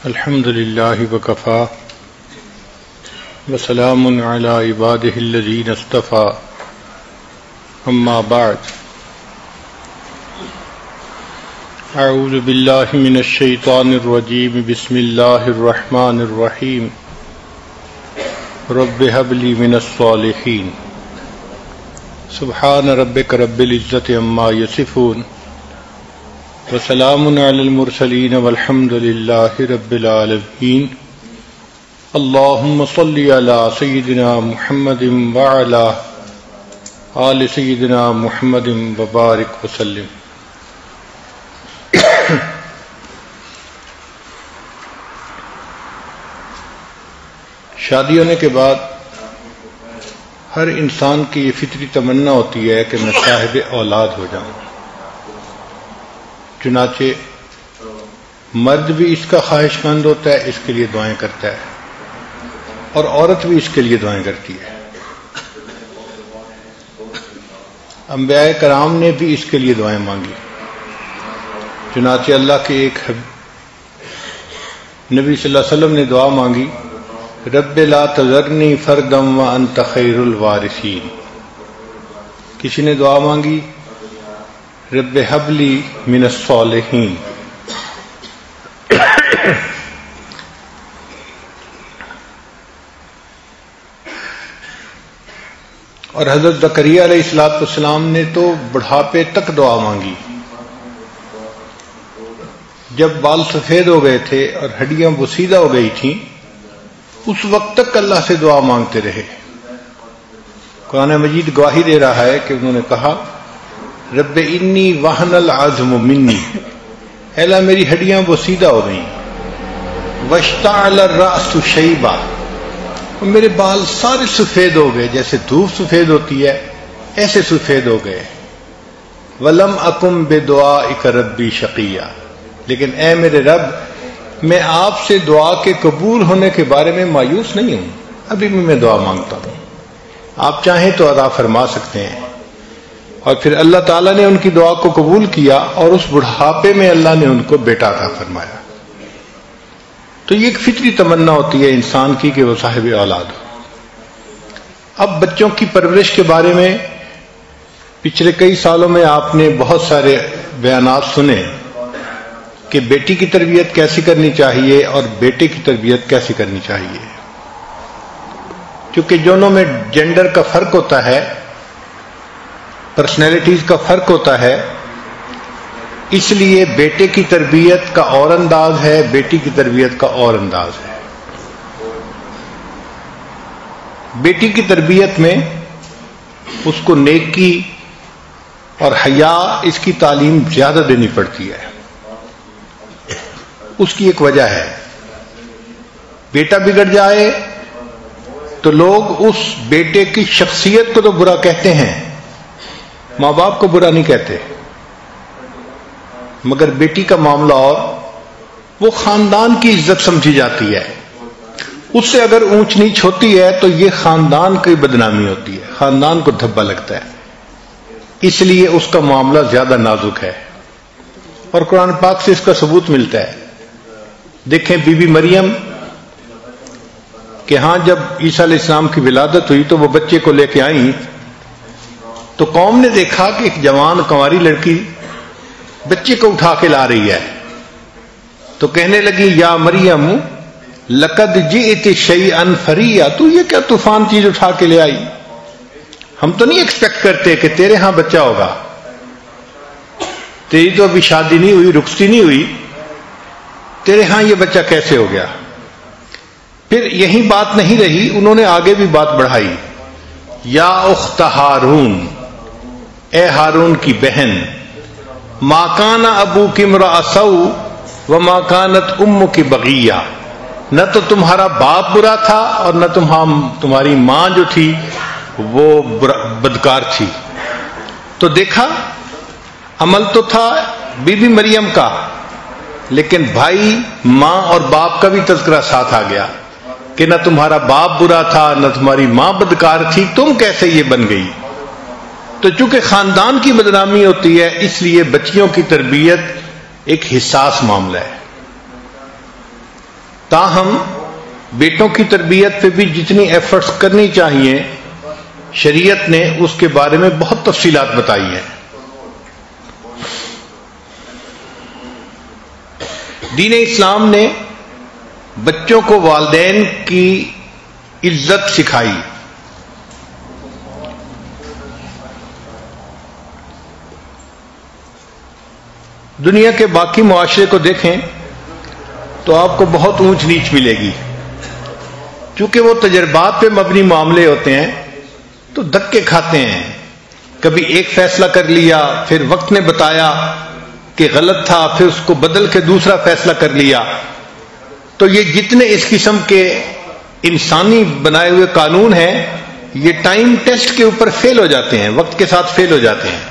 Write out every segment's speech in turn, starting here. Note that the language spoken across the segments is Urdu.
الحمد للہ وکفا وسلام علی عبادہ الذین اصطفی اما بعد اعوذ باللہ من الشیطان الرجیم بسم اللہ الرحمن الرحیم رب هب لی من الصالحین سبحان ربک رب العزة عما یصفون وسلام علی المرسلین والحمد للہ رب العالمین اللہم صلی علی سیدنا محمد وعلی آل سیدنا محمد وبارک وسلم۔ شادی ہونے کے بعد ہر انسان کی یہ فطری تمنا ہوتی ہے کہ میں صاحب اولاد ہو جاؤں، چنانچہ مرد بھی اس کا خواہش مند ہوتا ہے، اس کے لیے دعائیں کرتا ہے، اور عورت بھی اس کے لیے دعائیں کرتی ہے۔ انبیاء کرام نے بھی اس کے لیے دعائیں مانگی، چنانچہ اللہ کے ایک نبی صلی اللہ علیہ وسلم نے دعا مانگی، رب لا تذرنی فردا وانت خیر الوارثین۔ کسی نے دعا مانگی رب ہب لی من الصالحین۔ اور حضرت زکریا علیہ السلام نے تو بڑھاپے تک دعا مانگی، جب بال سفید ہو گئے تھے اور ہڈیاں بسیدہ ہو گئی تھیں اس وقت تک اللہ سے دعا مانگتے رہے۔ قرآن مجید گواہی دے رہا ہے کہ انہوں نے کہا رب انی وہن العظم منی، اے اللہ میری ہڈیاں بسیدہ ہو گئیں، واشتعل الرأس شیبا، اور میرے بال سارے سفید ہو گئے، جیسے دھوپ سفید ہوتی ہے ایسے سفید ہو گئے، ولم اکم بدعائک ربی شقیا، لیکن اے میرے رب میں آپ سے دعا کے قبول ہونے کے بارے میں مایوس نہیں ہوں، ابھی بھی میں دعا مانگتا ہوں، آپ چاہیں تو عطا فرما سکتے ہیں۔ اور پھر اللہ تعالیٰ نے ان کی دعا کو قبول کیا اور اس بڑھاپے میں اللہ نے ان کو بیٹا عطا فرمایا۔ تو یہ ایک فطری تمنا ہوتی ہے انسان کی کہ وہ صاحب اولاد ہو۔ اب بچوں کی پرورش کے بارے میں پچھلے کئی سالوں میں آپ نے بہت سارے بیانات سنے کہ بیٹی کی تربیت کیسی کرنی چاہیے اور بیٹے کی تربیت کیسی کرنی چاہیے، کیونکہ دونوں میں جینڈر کا فرق ہوتا ہے، پرسنالٹیز کا فرق ہوتا ہے، اس لیے بیٹے کی تربیت کا اور انداز ہے، بیٹی کی تربیت کا اور انداز ہے۔ بیٹی کی تربیت میں اس کو نیکی اور حیا اس کی تعلیم زیادہ دینی پڑتی ہے۔ اس کی ایک وجہ ہے، بیٹا بگڑ جائے تو لوگ اس بیٹے کی شخصیت کو تو برا کہتے ہیں، ماں باپ کو برا نہیں کہتے، مگر بیٹی کا معاملہ اور وہ خاندان کی عزت سمجھی جاتی ہے، اس سے اگر اونچ نیچ ہوتی ہے تو یہ خاندان کی بدنامی ہوتی ہے، خاندان کو دھبا لگتا ہے، اس لیے اس کا معاملہ زیادہ نازک ہے، اور قرآن پاک سے اس کا ثبوت ملتا ہے۔ دیکھیں بی بی مریم کہ ہاں جب عیسیٰ علیہ السلام کی ولادت ہوئی تو وہ بچے کو لے کے آئیں تو قوم نے دیکھا کہ ایک جوان کنواری لڑکی بچے کو اٹھا کے لا رہی ہے، تو کہنے لگی یا مریم لقد جئت شیئا فریا، تو یہ کیا طوفان چیز اٹھا کے لے آئی، ہم تو نہیں ایکسپیکٹ کرتے کہ تیرے ہاں بچہ ہوگا، تیری تو ابھی شادی نہیں ہوئی، رخصتی نہیں ہوئی، تیرے ہاں یہ بچہ کیسے ہو گیا۔ پھر یہی بات نہیں رہی، انہوں نے آگے بھی بات بڑھائی، یا اخت ہارون، اے ہارون کی بہن، ما کان ابوک امرأ سوء وما کانت امک بغیہ، نہ تو تمہارا باپ برا تھا اور نہ تمہاری ماں جو تھی وہ بدکار تھی۔ تو دیکھا عمل تو تھا بی بی مریم کا، لیکن بھائی ماں اور باپ کا بھی تذکرہ ساتھ آ گیا کہ نہ تمہارا باپ برا تھا نہ تمہاری ماں بدکار تھی، تم کیسے یہ بن گئی۔ تو چونکہ خاندان کی بدنامی ہوتی ہے اس لیے بچیوں کی تربیت ایک حساس معاملہ ہے۔ تاہم بیٹوں کی تربیت پہ بھی جتنی ایفرٹس کرنی چاہیے شریعت نے اس کے بارے میں بہت تفصیلات بتائی ہیں. دین اسلام نے بچوں کو والدین کی عزت سکھائی. دنیا کے باقی معاشرے کو دیکھیں تو آپ کو بہت اونچ نیچ ملے گی. چونکہ وہ تجربات پہ مبنی معاملے ہوتے ہیں تو دھکے کھاتے ہیں. کبھی ایک فیصلہ کر لیا، پھر وقت نے بتایا کہ غلط تھا، پھر اس کو بدل کے دوسرا فیصلہ کر لیا. تو یہ جتنے اس قسم کے انسانی بنائے ہوئے قانون ہیں یہ ٹائم ٹیسٹ کے اوپر فیل ہو جاتے ہیں، وقت کے ساتھ فیل ہو جاتے ہیں.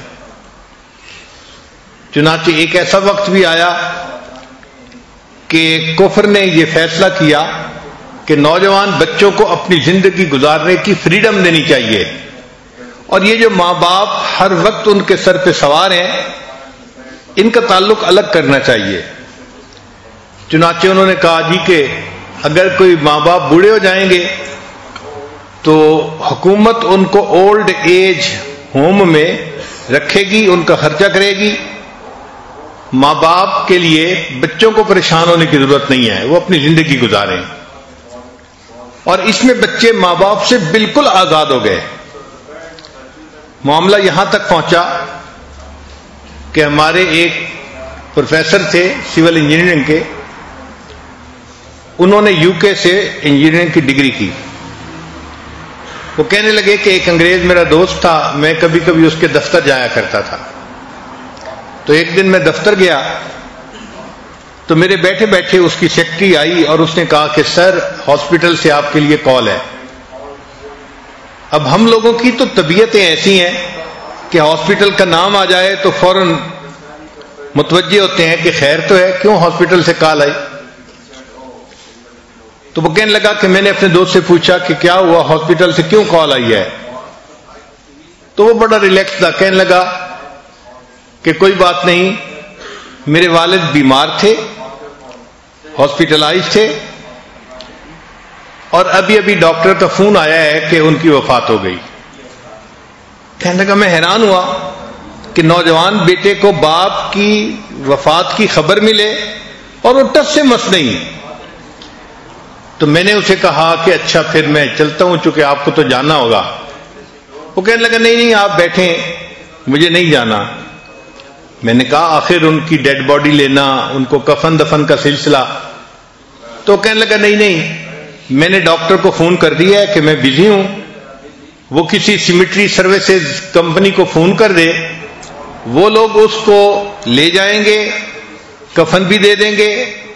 چنانچہ ایک ایسا وقت بھی آیا کہ کفر نے یہ فیصلہ کیا کہ نوجوان بچوں کو اپنی زندگی گزارنے کی فریڈم دینی چاہیے، اور یہ جو ماں باپ ہر وقت ان کے سر پہ سوار ہیں ان کا تعلق الگ کرنا چاہیے. چنانچہ انہوں نے کہا جی کہ اگر کوئی ماں باپ بوڑھے ہو جائیں گے تو حکومت ان کو اولڈ ایج ہوم میں رکھے گی، ان کا خرچہ کرے گی. ماں باپ کے لیے بچوں کو پریشان ہونے کی ضرورت نہیں ہے، وہ اپنی زندگی گزاریں. اور اس میں بچے ماں باپ سے بالکل آزاد ہو گئے. معاملہ یہاں تک پہنچا کہ ہمارے ایک پروفیسر تھے سول انجینئرنگ کے، انہوں نے یو کے سے انجینئرنگ کی ڈگری کی. وہ کہنے لگے کہ ایک انگریز میرا دوست تھا، میں کبھی کبھی اس کے دفتر جایا کرتا تھا. تو ایک دن میں دفتر گیا تو میرے بیٹھے بیٹھے اس کی سیکرٹری آئی اور اس نے کہا کہ سر ہاسپٹل سے آپ کے لیے کال ہے. اب ہم لوگوں کی تو طبیعتیں ایسی ہیں کہ ہاسپٹل کا نام آ جائے تو فوراً متوجہ ہوتے ہیں کہ خیر تو ہے، کیوں ہاسپٹل سے کال آئی. تو وہ کہنے لگا کہ میں نے اپنے دوست سے پوچھا کہ کیا ہوا، ہاسپٹل سے کیوں کال آئی ہے. تو وہ بڑا ریلیکس تھا، کہنے لگا کہ کوئی بات نہیں، میرے والد بیمار تھے، ہاسپٹلائز تھے، اور ابھی ابھی ڈاکٹر کا فون آیا ہے کہ ان کی وفات ہو گئی. کہنے لگا میں حیران ہوا کہ نوجوان بیٹے کو باپ کی وفات کی خبر ملے اور وہ ٹس سے مس نہیں. تو میں نے اسے کہا کہ اچھا پھر میں چلتا ہوں چونکہ آپ کو تو جانا ہوگا. وہ کہنے لگا نہیں نہیں آپ بیٹھیں، مجھے نہیں جانا. میں نے کہا آخر ان کی ڈیڈ باڈی لینا، ان کو کفن دفن کا سلسلہ. تو کہنے لگا نہیں نہیں، میں نے ڈاکٹر کو فون کر دیا ہے کہ میں بزی ہوں، وہ کسی سیمیٹری سروسز کمپنی کو فون کر دے، وہ لوگ اس کو لے جائیں گے، کفن بھی دے دیں گے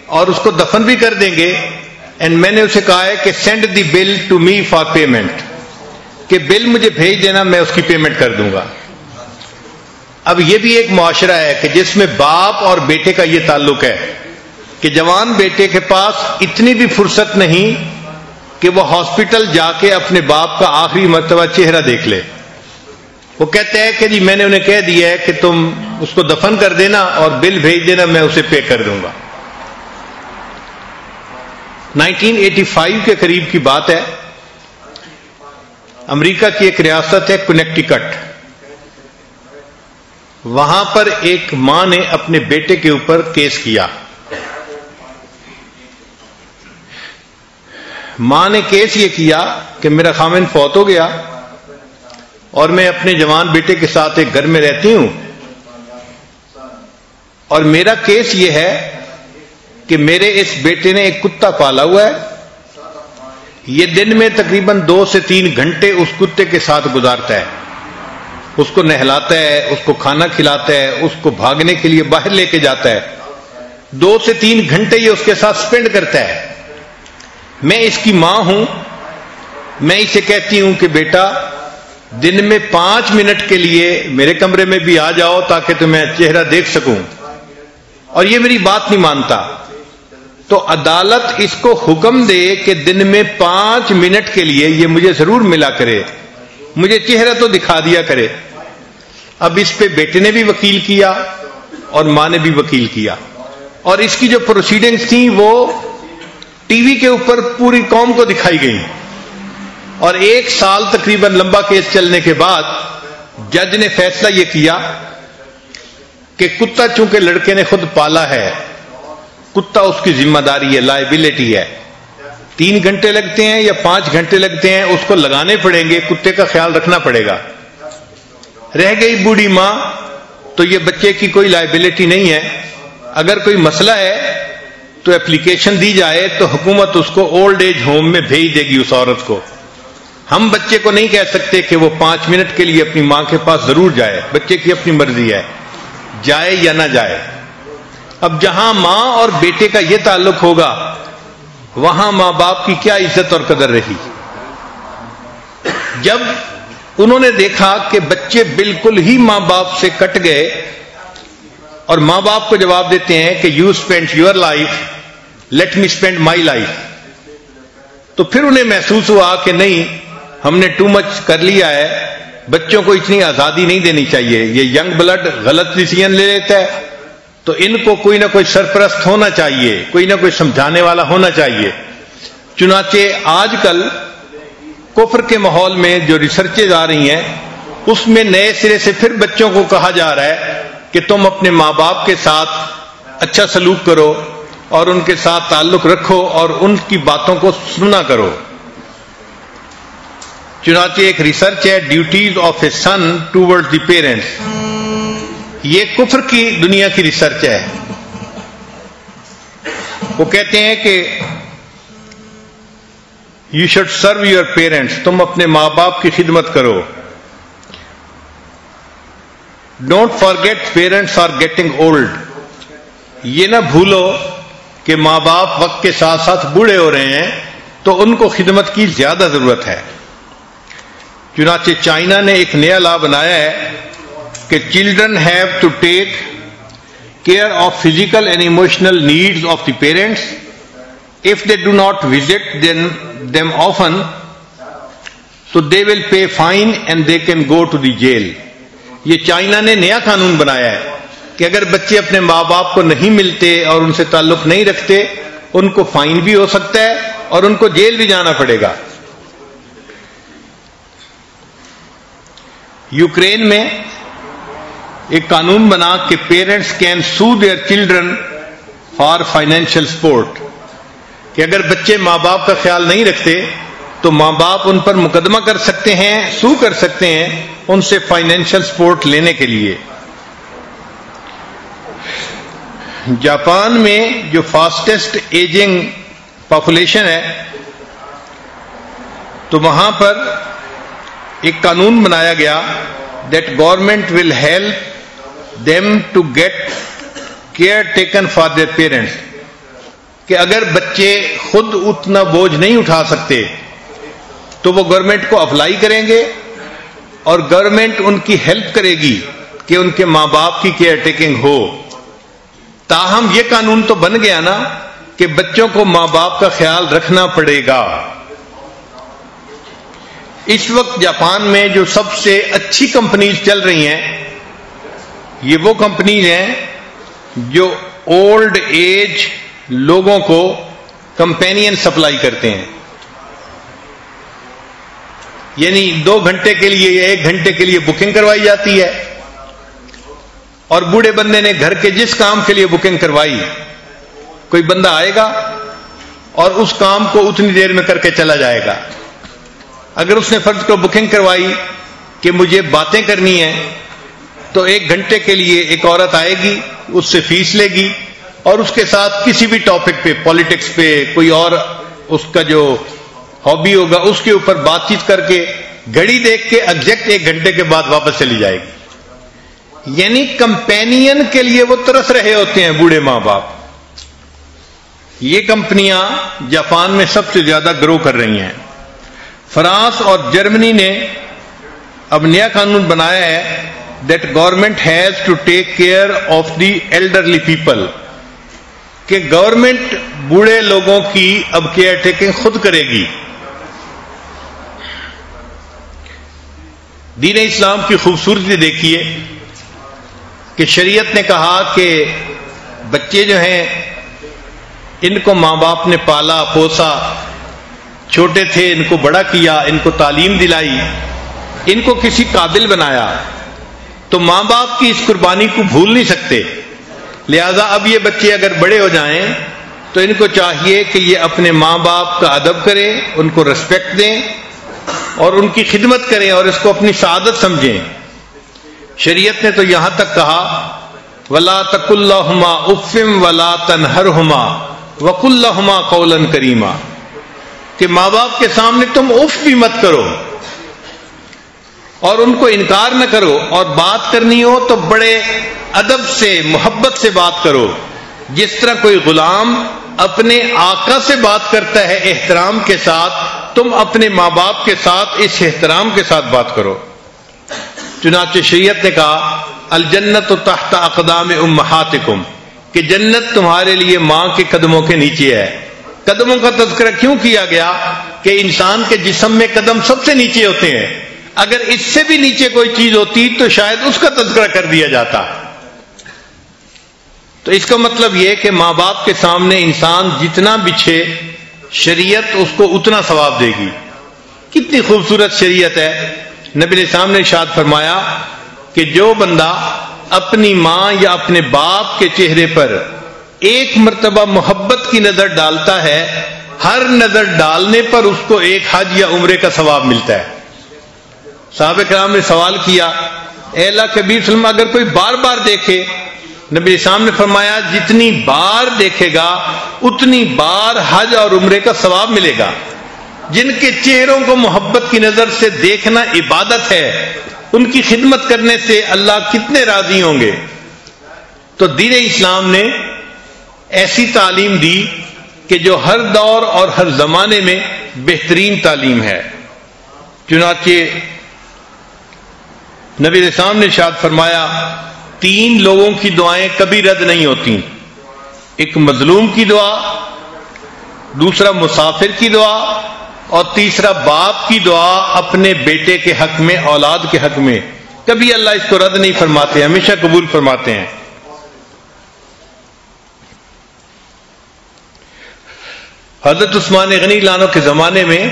اور اس کو دفن بھی کر دیں گے. اینڈ میں نے اسے کہا ہے کہ send the bill to me for payment, کہ بل مجھے بھیج دینا، میں اس کی پیمنٹ کر دوں گا. اب یہ بھی ایک معاشرہ ہے کہ جس میں باپ اور بیٹے کا یہ تعلق ہے کہ جوان بیٹے کے پاس اتنی بھی فرصت نہیں کہ وہ ہاسپٹل جا کے اپنے باپ کا آخری مرتبہ چہرہ دیکھ لے. وہ کہتے ہیں کہ جی میں نے انہیں کہہ دیا ہے کہ تم اس کو دفن کر دینا اور بل بھیج دینا، میں اسے پے کر دوں گا. 1985 کے قریب کی بات ہے، امریکہ کی ایک ریاست ہے کنیکٹیکٹ. وہاں پر ایک ماں نے اپنے بیٹے کے اوپر کیس کیا. ماں نے کیس یہ کیا کہ میرا خامن فوت ہو گیا اور میں اپنے جوان بیٹے کے ساتھ ایک گھر میں رہتی ہوں، اور میرا کیس یہ ہے کہ میرے اس بیٹے نے ایک کتا پالا ہوا ہے، یہ دن میں تقریباً 2 سے 3 گھنٹے اس کتے کے ساتھ گزارتا ہے، اس کو نہلاتا ہے، اس کو کھانا کھلاتا ہے، اس کو بھاگنے کے لیے باہر لے کے جاتا ہے. 2 سے 3 گھنٹے یہ اس کے ساتھ سپینڈ کرتا ہے. میں اس کی ماں ہوں، میں اسے کہتی ہوں کہ بیٹا دن میں 5 منٹ کے لیے میرے کمرے میں بھی آ جاؤ تاکہ تمہیں چہرہ دیکھ سکوں، اور یہ میری بات نہیں مانتا. تو عدالت اس کو حکم دے کہ دن میں 5 منٹ کے لیے یہ مجھے ضرور ملا کرے، مجھے چہرہ تو دکھا دیا کرے. اب اس پہ بیٹے نے بھی وکیل کیا اور ماں نے بھی وکیل کیا، اور اس کی جو پروسیڈنگز تھیں وہ ٹی وی کے اوپر پوری قوم کو دکھائی گئی، اور 1 سال تقریباً لمبا کیس چلنے کے بعد جج نے فیصلہ یہ کیا کہ کتا چونکہ لڑکے نے خود پالا ہے، کتا اس کی ذمہ داری ہے، لائبلٹی ہے، 3 گھنٹے لگتے ہیں یا 5 گھنٹے لگتے ہیں، اس کو لگانے پڑیں گے، کتے کا خیال رکھنا پڑے گا۔ رہ گئی بوڑھی ماں، تو یہ بچے کی کوئی لائبلٹی نہیں ہے، اگر کوئی مسئلہ ہے تو اپلیکیشن دی جائے تو حکومت اس کو اولڈ ایج ہوم میں بھیج دے گی اس عورت کو۔ ہم بچے کو نہیں کہہ سکتے کہ وہ 5 منٹ کے لیے اپنی ماں کے پاس ضرور جائے، بچے کی اپنی مرضی ہے، جائے یا نہ جائے۔ اب جہاں ماں اور بیٹے کا یہ تعلق ہوگا، وہاں ماں باپ کی کیا عزت اور قدر رہی۔ جب انہوں نے دیکھا کہ بچے بالکل ہی ماں باپ سے کٹ گئے اور ماں باپ کو جواب دیتے ہیں کہ you spend your life, let me spend my life, تو پھر انہیں محسوس ہوا کہ نہیں، ہم نے ٹو مچ کر لیا ہے، بچوں کو اتنی آزادی نہیں دینی چاہیے، یہ ینگ بلڈ غلط ڈیسیژن لے لیتا ہے، تو ان کو کوئی نہ کوئی سرپرست ہونا چاہیے، کوئی نہ کوئی سمجھانے والا ہونا چاہیے۔ چنانچہ آج کل کفر کے ماحول میں جو ریسرچز آ رہی ہیں، اس میں نئے سرے سے پھر بچوں کو کہا جا رہا ہے کہ تم اپنے ماں باپ کے ساتھ اچھا سلوک کرو اور ان کے ساتھ تعلق رکھو اور ان کی باتوں کو سنا کرو۔ چنانچہ ایک ریسرچ ہے duties of a son toward the parents, یہ کفر کی دنیا کی ریسرچ ہے۔ وہ کہتے ہیں کہ you should serve your parents, تم اپنے ماں باپ کی خدمت کرو۔ Don't forget parents are getting old, یہ نہ بھولو کہ ماں باپ وقت کے ساتھ ساتھ بوڑھے ہو رہے ہیں، تو ان کو خدمت کی زیادہ ضرورت ہے۔ چنانچہ چائنا نے ایک نیا لا بنایا ہے کہ children have to take care of physical and emotional needs of the parents if they do not visit them often, so they will pay fine and they can go to the jail۔ یہ چائنا نے نیا قانون بنایا ہے کہ اگر بچے اپنے ماں باپ کو نہیں ملتے اور ان سے تعلق نہیں رکھتے، ان کو فائن بھی ہو سکتا ہے اور ان کو جیل بھی جانا پڑے گا۔ یوکرین میں ایک قانون بنا کہ parents can sue their children for financial support, کہ اگر بچے ماں باپ کا خیال نہیں رکھتے تو ماں باپ ان پر مقدمہ کر سکتے ہیں، سو کر سکتے ہیں ان سے فائنینشیل سپورٹ لینے کے لیے۔ جاپان میں جو فاسٹسٹ ایجنگ پاپولیشن ہے، تو وہاں پر ایک قانون بنایا گیا that government will help them to get care taken for their parents, کہ اگر بچے خود اتنا بوجھ نہیں اٹھا سکتے تو وہ گورنمنٹ کو اپلائی کریں گے اور گورنمنٹ ان کی ہیلپ کرے گی کہ ان کے ماں باپ کی کیئر ٹیکنگ ہو۔ تاہم یہ قانون تو بن گیا نا کہ بچوں کو ماں باپ کا خیال رکھنا پڑے گا۔ اس وقت جاپان میں جو سب سے اچھی کمپنیز چل رہی ہیں، یہ وہ کمپنیز ہیں جو اولڈ ایج لوگوں کو کمپینین سپلائی کرتے ہیں، یعنی 2 گھنٹے کے لیے یا 1 گھنٹے کے لیے بکنگ کروائی جاتی ہے، اور بوڑھے بندے نے گھر کے جس کام کے لیے بکنگ کروائی، کوئی بندہ آئے گا اور اس کام کو اتنی دیر میں کر کے چلا جائے گا۔ اگر اس نے فرض کو بکنگ کروائی کہ مجھے باتیں کرنی ہیں، تو 1 گھنٹے کے لیے ایک عورت آئے گی، اس سے فیس لے گی اور اس کے ساتھ کسی بھی ٹاپک پہ، پالیٹکس پہ، کوئی اور اس کا جو ہابی ہوگا اس کے اوپر بات چیت کر کے گھڑی دیکھ کے ایگزیکٹ 1 گھنٹے کے بعد واپس چلی جائے گی۔ یعنی کمپینین کے لیے وہ ترس رہے ہوتے ہیں بوڑھے ماں باپ۔ یہ کمپنیاں جاپان میں سب سے زیادہ گرو کر رہی ہیں۔ فرانس اور جرمنی نے اب نیا قانون بنایا ہے that government has to take care of the elderly people, کہ گورنمنٹ بوڑھے لوگوں کی اب کیئر ٹیکنگ خود کرے گی۔ دین اسلام کی خوبصورتی دیکھیے کہ شریعت نے کہا کہ بچے جو ہیں ان کو ماں باپ نے پالا پوسا، چھوٹے تھے ان کو بڑا کیا، ان کو تعلیم دلائی، ان کو کسی قابل بنایا، تو ماں باپ کی اس قربانی کو بھول نہیں سکتے۔ لہذا اب یہ بچے اگر بڑے ہو جائیں تو ان کو چاہیے کہ یہ اپنے ماں باپ کا ادب کریں، ان کو ریسپیکٹ دیں اور ان کی خدمت کریں اور اس کو اپنی سعادت سمجھیں۔ شریعت نے تو یہاں تک کہا وَلَا تَقُل لَّهُمَا أُفٍّ وَلَا تَنْهَرْهُمَا وَقُل لَّهُمَا قَوْلًا كَرِيمًا کہ ماں باپ کے سامنے تم اف بھی مت کرو اور ان کو انکار نہ کرو، اور بات کرنی ہو تو بڑے ادب سے محبت سے بات کرو، جس طرح کوئی غلام اپنے آقا سے بات کرتا ہے احترام کے ساتھ، تم اپنے ماں باپ کے ساتھ اس احترام کے ساتھ بات کرو۔ چنانچہ شریعت نے کہا الجنت تحت اقدام امہاتکم کہ جنت تمہارے لیے ماں کے قدموں کے نیچے ہے۔ قدموں کا تذکرہ کیوں کیا گیا؟ کہ انسان کے جسم میں قدم سب سے نیچے ہوتے ہیں، اگر اس سے بھی نیچے کوئی چیز ہوتی تو شاید اس کا تذکرہ کر دیا جاتا۔ تو اس کا مطلب یہ کہ ماں باپ کے سامنے انسان جتنا بچھے شریعت اس کو اتنا ثواب دے گی۔ کتنی خوبصورت شریعت ہے۔ نبی نے سامنے ارشاد فرمایا کہ جو بندہ اپنی ماں یا اپنے باپ کے چہرے پر ایک مرتبہ محبت کی نظر ڈالتا ہے، ہر نظر ڈالنے پر اس کو ایک حج یا عمرے کا ثواب ملتا ہے۔ صحابہ کرام نے سوال کیا اے اللہ کے نبی صلی اللہ علیہ وسلم اگر کوئی بار بار دیکھے؟ نبی اسلام نے فرمایا جتنی بار دیکھے گا اتنی بار حج اور عمرے کا ثواب ملے گا۔ جن کے چہروں کو محبت کی نظر سے دیکھنا عبادت ہے، ان کی خدمت کرنے سے اللہ کتنے راضی ہوں گے۔ تو دین اسلام نے ایسی تعلیم دی کہ جو ہر دور اور ہر زمانے میں بہترین تعلیم ہے۔ چنانچہ نبی علیہ السلام نے ارشاد فرمایا 3 لوگوں کی دعائیں کبھی رد نہیں ہوتی، ایک مظلوم کی دعا، دوسرا مسافر کی دعا، اور تیسرا باپ کی دعا اپنے بیٹے کے حق میں، اولاد کے حق میں۔ کبھی اللہ اس کو رد نہیں فرماتے، ہمیشہ قبول فرماتے ہیں۔ حضرت عثمان غنی لانو کے زمانے میں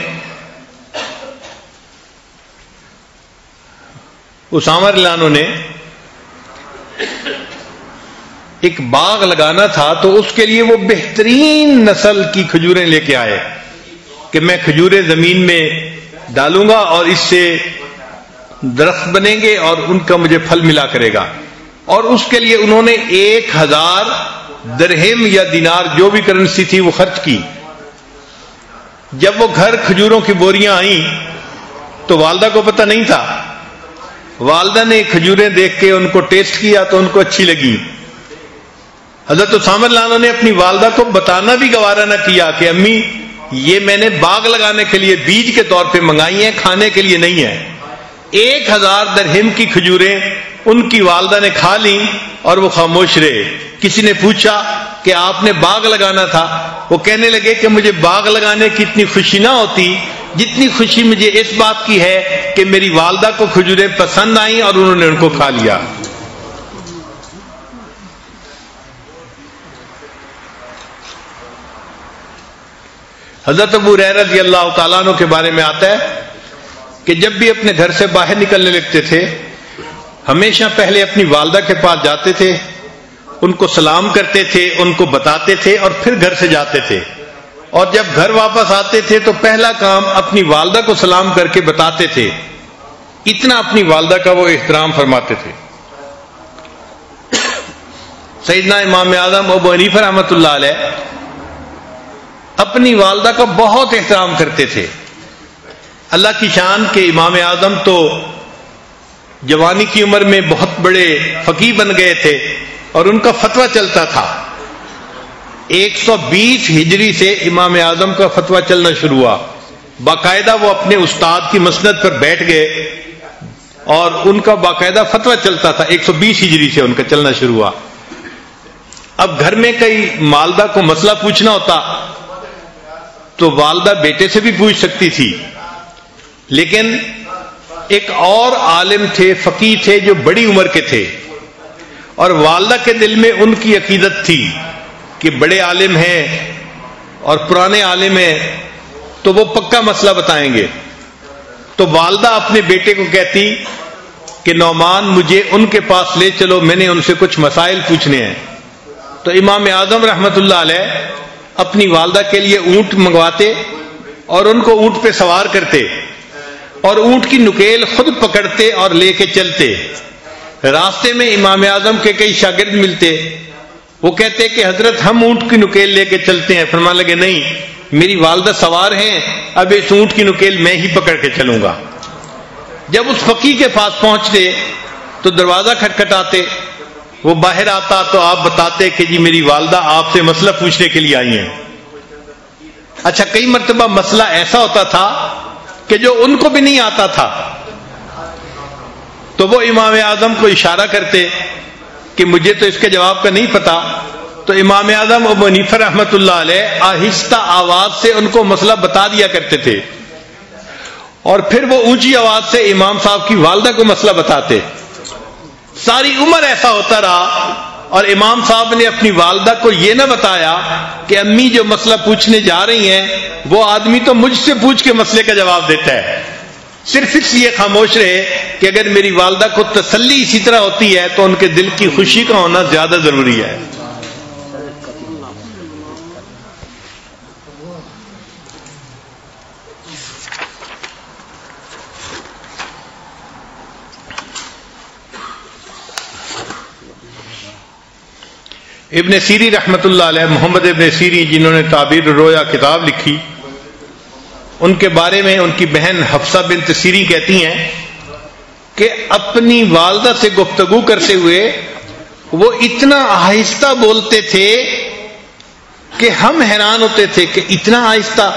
اسامہ لانو نے ایک باغ لگانا تھا، تو اس کے لیے وہ بہترین نسل کی کھجوریں لے کے آئے کہ میں کھجوریں زمین میں ڈالوں گا اور اس سے درخت بنیں گے اور ان کا مجھے پھل ملا کرے گا۔ اور اس کے لیے انہوں نے 1000 درہم یا دینار جو بھی کرنسی تھی وہ خرچ کی۔ جب وہ گھر کھجوروں کی بوریاں آئیں تو والدہ کو پتہ نہیں تھا۔ والدہ نے کھجوریں دیکھ کے ان کو ٹیسٹ کیا تو ان کو اچھی لگی۔ حضرت اسامہ لانو نے اپنی والدہ کو بتانا بھی گوارا نہ کیا کہ امی یہ میں نے باغ لگانے کے لیے بیج کے طور پہ منگائی ہیں، کھانے کے لیے نہیں ہے۔ 1000 درہم کی کھجوریں ان کی والدہ نے کھا لیں اور وہ خاموش رہے۔ کسی نے پوچھا کہ آپ نے باغ لگانا تھا؟ وہ کہنے لگے کہ مجھے باغ لگانے کی اتنی خوشی نہ ہوتی جتنی خوشی مجھے اس بات کی ہے کہ میری والدہ کو کھجوریں پسند آئیں اور انہوں نے ان کو کھا لیا۔ حضرت ابو ہریرہ رضی اللہ تعالیٰ عنہ کے بارے میں آتا ہے کہ جب بھی اپنے گھر سے باہر نکلنے لگتے تھے ہمیشہ پہلے اپنی والدہ کے پاس جاتے تھے، ان کو سلام کرتے تھے، ان کو بتاتے تھے اور پھر گھر سے جاتے تھے، اور جب گھر واپس آتے تھے تو پہلا کام اپنی والدہ کو سلام کر کے بتاتے تھے۔ اتنا اپنی والدہ کا وہ احترام فرماتے تھے۔ سیدنا امام اعظم ابو حنیفہ رحمۃ اللہ علیہ اپنی والدہ کا بہت احترام کرتے تھے۔ اللہ کی شان کہ امام اعظم تو جوانی کی عمر میں بہت بڑے فقیہ بن گئے تھے اور ان کا فتویٰ چلتا تھا۔ 120 ہجری سے امام اعظم کا فتویٰ چلنا شروع ہوا۔ باقاعدہ وہ اپنے استاد کی مسند پر بیٹھ گئے اور ان کا باقاعدہ فتویٰ چلتا تھا۔ 120 ہجری سے ان کا چلنا شروع ہوا۔ اب گھر میں کئی والدہ کو مسئلہ پوچھنا ہوتا تو والدہ بیٹے سے بھی پوچھ سکتی تھی، لیکن ایک اور عالم تھے، فقیہ تھے جو بڑی عمر کے تھے، اور والدہ کے دل میں ان کی عقیدت تھی کہ بڑے عالم ہیں اور پرانے عالم ہیں تو وہ پکا مسئلہ بتائیں گے. تو والدہ اپنے بیٹے کو کہتی کہ نعمان مجھے ان کے پاس لے چلو، میں نے ان سے کچھ مسائل پوچھنے ہیں. تو امام اعظم رحمت اللہ علیہ اپنی والدہ کے لیے اونٹ منگواتے اور ان کو اونٹ پہ سوار کرتے اور اونٹ کی نکیل خود پکڑتے اور لے کے چلتے. راستے میں امام اعظم کے کئی شاگرد ملتے، وہ کہتے کہ حضرت ہم اونٹ کی نکیل لے کے چلتے ہیں. فرمانے لگے نہیں، میری والدہ سوار ہیں، اب اس اونٹ کی نکیل میں ہی پکڑ کے چلوں گا. جب اس فقیہ کے پاس پہنچتے تو دروازہ کھٹکھٹاتے، وہ باہر آتا تو آپ بتاتے کہ جی میری والدہ آپ سے مسئلہ پوچھنے کے لیے آئی ہیں. اچھا، کئی مرتبہ مسئلہ ایسا ہوتا تھا کہ جو ان کو بھی نہیں آتا تھا تو وہ امام اعظم کو اشارہ کرتے کہ مجھے تو اس کے جواب کا نہیں پتا. تو امام اعظم ابو حنیفہ رحمۃ اللہ علیہ آہستہ آواز سے ان کو مسئلہ بتا دیا کرتے تھے اور پھر وہ اونچی آواز سے امام صاحب کی والدہ کو مسئلہ بتاتے. ساری عمر ایسا ہوتا رہا اور امام صاحب نے اپنی والدہ کو یہ نہ بتایا کہ امی جو مسئلہ پوچھنے جا رہی ہیں وہ آدمی تو مجھ سے پوچھ کے مسئلے کا جواب دیتا ہے. صرف اس لیے خاموش رہے کہ اگر میری والدہ کو تسلی اسی طرح ہوتی ہے تو ان کے دل کی خوشی کا ہونا زیادہ ضروری ہے. ابن سیری رحمت اللہ علیہ، محمد ابن سیری جنہوں نے تعبیر الرؤیا کتاب لکھی، ان کے بارے میں ان کی بہن حفصہ بنت سیری کہتی ہیں کہ اپنی والدہ سے گفتگو کرتے ہوئے وہ اتنا آہستہ بولتے تھے کہ ہم حیران ہوتے تھے کہ اتنا آہستہ.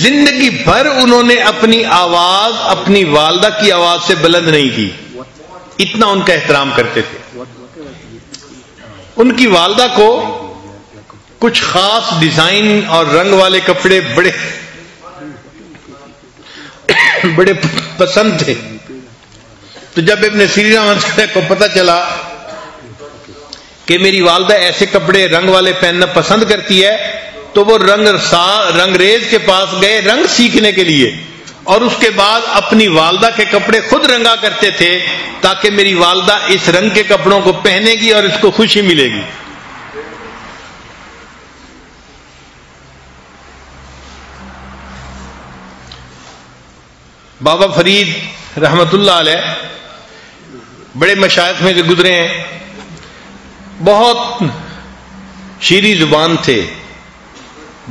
زندگی بھر انہوں نے اپنی آواز اپنی والدہ کی آواز سے بلند نہیں کی، اتنا ان کا احترام کرتے تھے. ان کی والدہ کو کچھ خاص ڈیزائن اور رنگ والے کپڑے بڑے پسند تھے. تو جب ابن سیری رحمۃ اللہ کو پتہ چلا کہ میری والدہ ایسے کپڑے رنگ والے پہننا پسند کرتی ہے تو وہ رنگریز کے پاس گئے رنگ سیکھنے کے لیے اور اس کے بعد اپنی والدہ کے کپڑے خود رنگا کرتے تھے تاکہ میری والدہ اس رنگ کے کپڑوں کو پہنے گی اور اس کو خوشی ملے گی. بابا فرید رحمت اللہ علیہ بڑے مشائخ میں سے گزرے ہیں، بہت شیریں زبان تھے،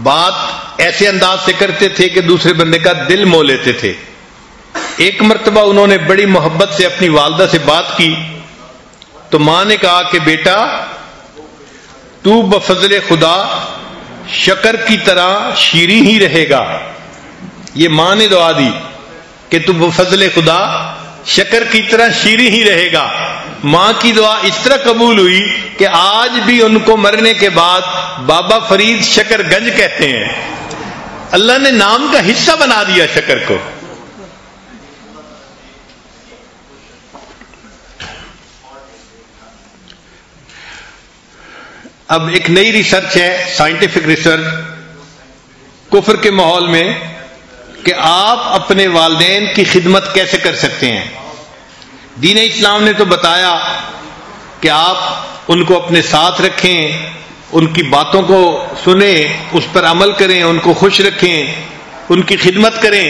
بات ایسے انداز سے کرتے تھے کہ دوسرے بندے کا دل مو لیتے تھے. ایک مرتبہ انہوں نے بڑی محبت سے اپنی والدہ سے بات کی تو ماں نے کہا کہ بیٹا تو بفضل خدا شکر کی طرح شیریں ہی رہے گا. یہ ماں نے دعا دی کہ تو بفضل خدا شکر کی طرح شیریں ہی رہے گا. ماں کی دعا اس طرح قبول ہوئی کہ آج بھی ان کو مرنے کے بعد بابا فرید شکر گنج کہتے ہیں. اللہ نے نام کا حصہ بنا دیا شکر کو. اب ایک نئی ریسرچ ہے، سائنٹیفک ریسرچ، کفر کے ماحول میں کہ آپ اپنے والدین کی خدمت کیسے کر سکتے ہیں. دین اسلام نے تو بتایا کہ آپ ان کو اپنے ساتھ رکھیں، ان کی باتوں کو سنیں، اس پر عمل کریں، ان کو خوش رکھیں، ان کی خدمت کریں.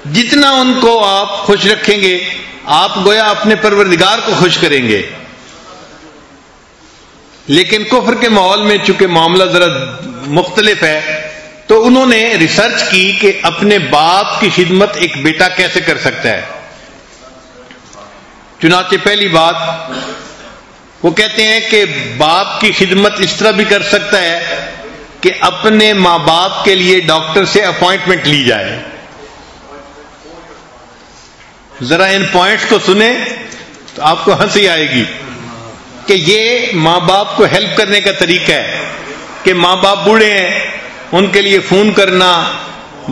جتنا ان کو آپ خوش رکھیں گے آپ گویا اپنے پروردگار کو خوش کریں گے. لیکن کفر کے ماحول میں چونکہ معاملہ ذرا مختلف ہے تو انہوں نے ریسرچ کی کہ اپنے باپ کی خدمت ایک بیٹا کیسے کر سکتا ہے. چنانچہ پہلی بات وہ کہتے ہیں کہ باپ کی خدمت اس طرح بھی کر سکتا ہے کہ اپنے ماں باپ کے لیے ڈاکٹر سے اپوائنٹمنٹ لی جائے. ذرا ان پوائنٹس کو سنیں تو آپ کو ہنسی آئے گی کہ یہ ماں باپ کو ہیلپ کرنے کا طریقہ ہے کہ ماں باپ بوڑھے ہیں، ان کے لیے فون کرنا،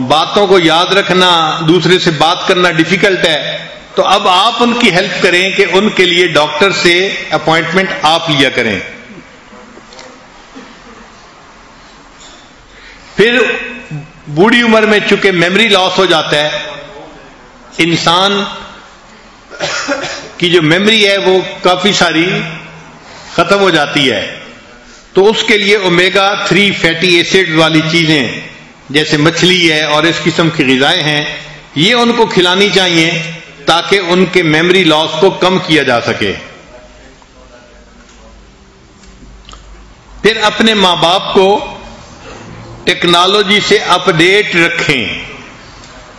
باتوں کو یاد رکھنا، دوسرے سے بات کرنا ڈیفیکلٹ ہے. تو اب آپ ان کی ہیلپ کریں کہ ان کے لیے ڈاکٹر سے اپوائنٹمنٹ آپ لیا کریں. پھر بوڑھی عمر میں چونکہ میموری لاس ہو جاتا ہے، انسان کی جو میموری ہے وہ کافی ساری ختم ہو جاتی ہے، تو اس کے لیے اومیگا 3 فیٹی ایسڈ والی چیزیں جیسے مچھلی ہے اور اس قسم کی غذائیں ہیں، یہ ان کو کھلانی چاہیے تاکہ ان کے میموری لاس کو کم کیا جا سکے۔ پھر اپنے ماں باپ کو ٹیکنالوجی سے اپ ڈیٹ رکھیں،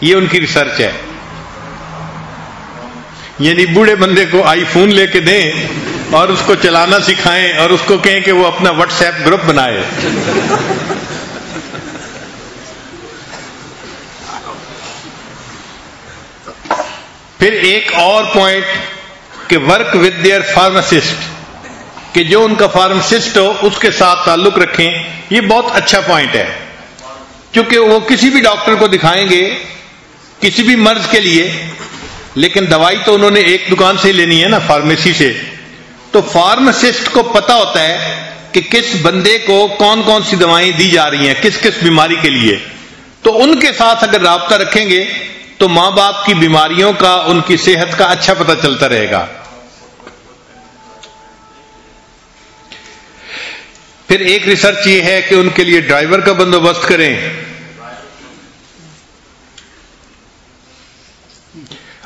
یہ ان کی ریسرچ ہے، یعنی بوڑھے بندے کو آئی فون لے کے دیں اور اس کو چلانا سکھائیں اور اس کو کہیں کہ وہ اپنا واٹس ایپ گروپ بنائے۔ پھر ایک اور پوائنٹ کہ ورک ود دیئر فارماسسٹ، کہ جو ان کا فارماسسٹ ہو اس کے ساتھ تعلق رکھیں، یہ بہت اچھا پوائنٹ ہے، کیونکہ وہ کسی بھی ڈاکٹر کو دکھائیں گے کسی بھی مرض کے لیے، لیکن دوائی تو انہوں نے ایک دکان سے لینی ہے نا، فارمیسی سے، تو فارماسسٹ کو پتا ہوتا ہے کہ کس بندے کو کون کون سی دوائیں دی جا رہی ہیں کس کس بیماری کے لیے، تو ان کے ساتھ اگر رابطہ رکھیں گے تو ماں باپ کی بیماریوں کا، ان کی صحت کا اچھا پتہ چلتا رہے گا۔ پھر ایک ریسرچ یہ ہے کہ ان کے لیے ڈرائیور کا بندوبست کریں،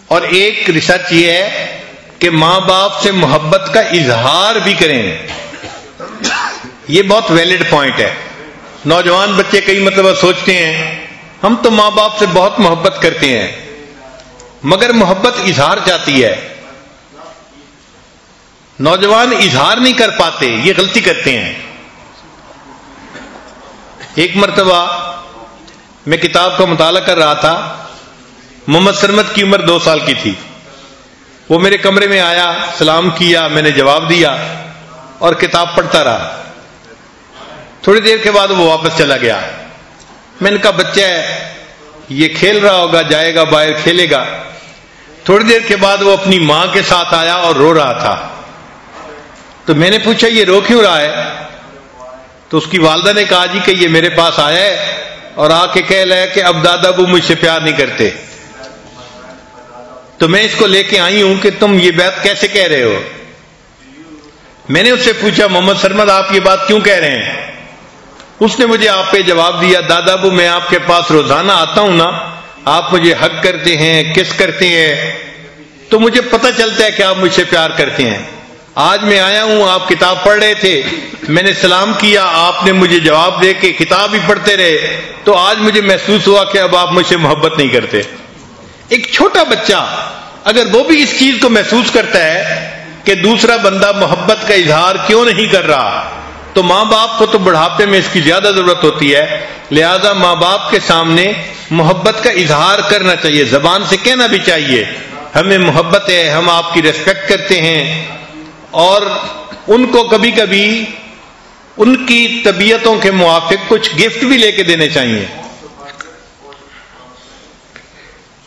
اور ایک ریسرچ یہ ہے کہ ماں باپ سے محبت کا اظہار بھی کریں، یہ بہت ویلڈ پوائنٹ ہے۔ نوجوان بچے کئی مرتبہ سوچتے ہیں ہم تو ماں باپ سے بہت محبت کرتے ہیں، مگر محبت اظہار چاہتی ہے، نوجوان اظہار نہیں کر پاتے، یہ غلطی کرتے ہیں۔ ایک مرتبہ میں کتاب کا مطالعہ کر رہا تھا، محمد سرمد کی عمر 2 سال کی تھی، وہ میرے کمرے میں آیا، سلام کیا، میں نے جواب دیا اور کتاب پڑھتا رہا۔ تھوڑی دیر کے بعد وہ واپس چلا گیا۔ میں نے کہا بچہ ہے، یہ کھیل رہا ہوگا، جائے گا باہر کھیلے گا۔ تھوڑی دیر کے بعد وہ اپنی ماں کے ساتھ آیا اور رو رہا تھا، تو میں نے پوچھا یہ رو کیوں رہا ہے؟ تو اس کی والدہ نے کہا جی کہ یہ میرے پاس آیا ہے اور آ کے کہہ رہا ہے کہ اب دادا ابو مجھ سے پیار نہیں کرتے، تو میں اس کو لے کے آئی ہوں کہ تم یہ بات کیسے کہہ رہے ہو۔ میں نے اس سے پوچھا محمد سرمد آپ یہ بات کیوں کہہ رہے ہیں؟ اس نے مجھے آپ پہ جواب دیا، دادا ابو میں آپ کے پاس روزانہ آتا ہوں نا، آپ مجھے حگ کرتے ہیں، کس کرتے ہیں، تو مجھے پتہ چلتا ہے کہ آپ مجھ سے پیار کرتے ہیں۔ آج میں آیا ہوں، آپ کتاب پڑھ رہے تھے، میں نے سلام کیا، آپ نے مجھے جواب دے کے کتاب ہی پڑھتے رہے، تو آج مجھے محسوس ہوا کہ اب آپ مجھ سے محبت نہیں کرتے۔ ایک چھوٹا بچہ اگر وہ بھی اس چیز کو محسوس کرتا ہے کہ دوسرا بندہ محبت کا اظہار کیوں نہیں کر رہا، تو ماں باپ کو تو بڑھاپے میں اس کی زیادہ ضرورت ہوتی ہے، لہذا ماں باپ کے سامنے محبت کا اظہار کرنا چاہیے، زبان سے کہنا بھی چاہیے ہمیں محبت ہے، ہم آپ کی ریسپیکٹ کرتے ہیں، اور ان کو کبھی کبھی ان کی طبیعتوں کے موافق کچھ گفٹ بھی لے کے دینے چاہیے،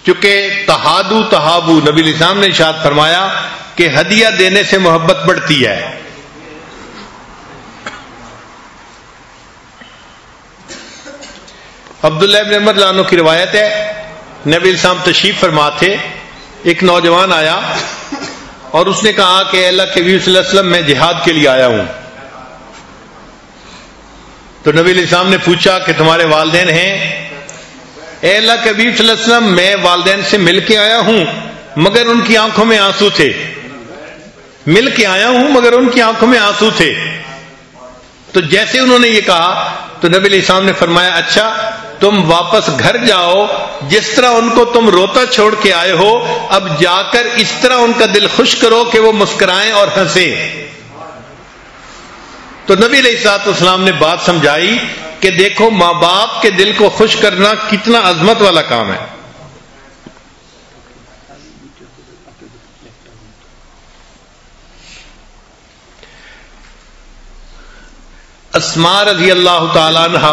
چونکہ تہادو تہابو، نبی علیہ السلام نے ارشاد فرمایا کہ ہدیہ دینے سے محبت بڑھتی ہے۔ عبداللہ ابن عمر رضی اللہ عنہ کی روایت ہے، نبی علیہ السلام تشریف فرما تھے، ایک نوجوان آیا اور اس نے کہا کہ اے اللہ کے نبی صلی اللہ علیہ وسلم میں جہاد کے لیے آیا ہوں۔ تو نبی علیہ السلام نے پوچھا کہ تمہارے والدین ہیں؟ اے اللہ کے نبی صلی اللہ علیہ وسلم میں والدین سے مل کے آیا ہوں مگر ان کی آنکھوں میں آنسو تھے، مل کے آیا ہوں مگر ان کی آنکھوں میں آنسو تھے۔ تو جیسے انہوں نے یہ کہا تو نبی علیہ السلام نے فرمایا اچھا تم واپس گھر جاؤ، جس طرح ان کو تم روتا چھوڑ کے آئے ہو، اب جا کر اس طرح ان کا دل خوش کرو کہ وہ مسکرائیں اور ہنسیں۔ تو نبی علیہ الصلوۃ والسلام نے بات سمجھائی کہ دیکھو ماں باپ کے دل کو خوش کرنا کتنا عظمت والا کام ہے۔ اسماء رضی اللہ تعالی عنہ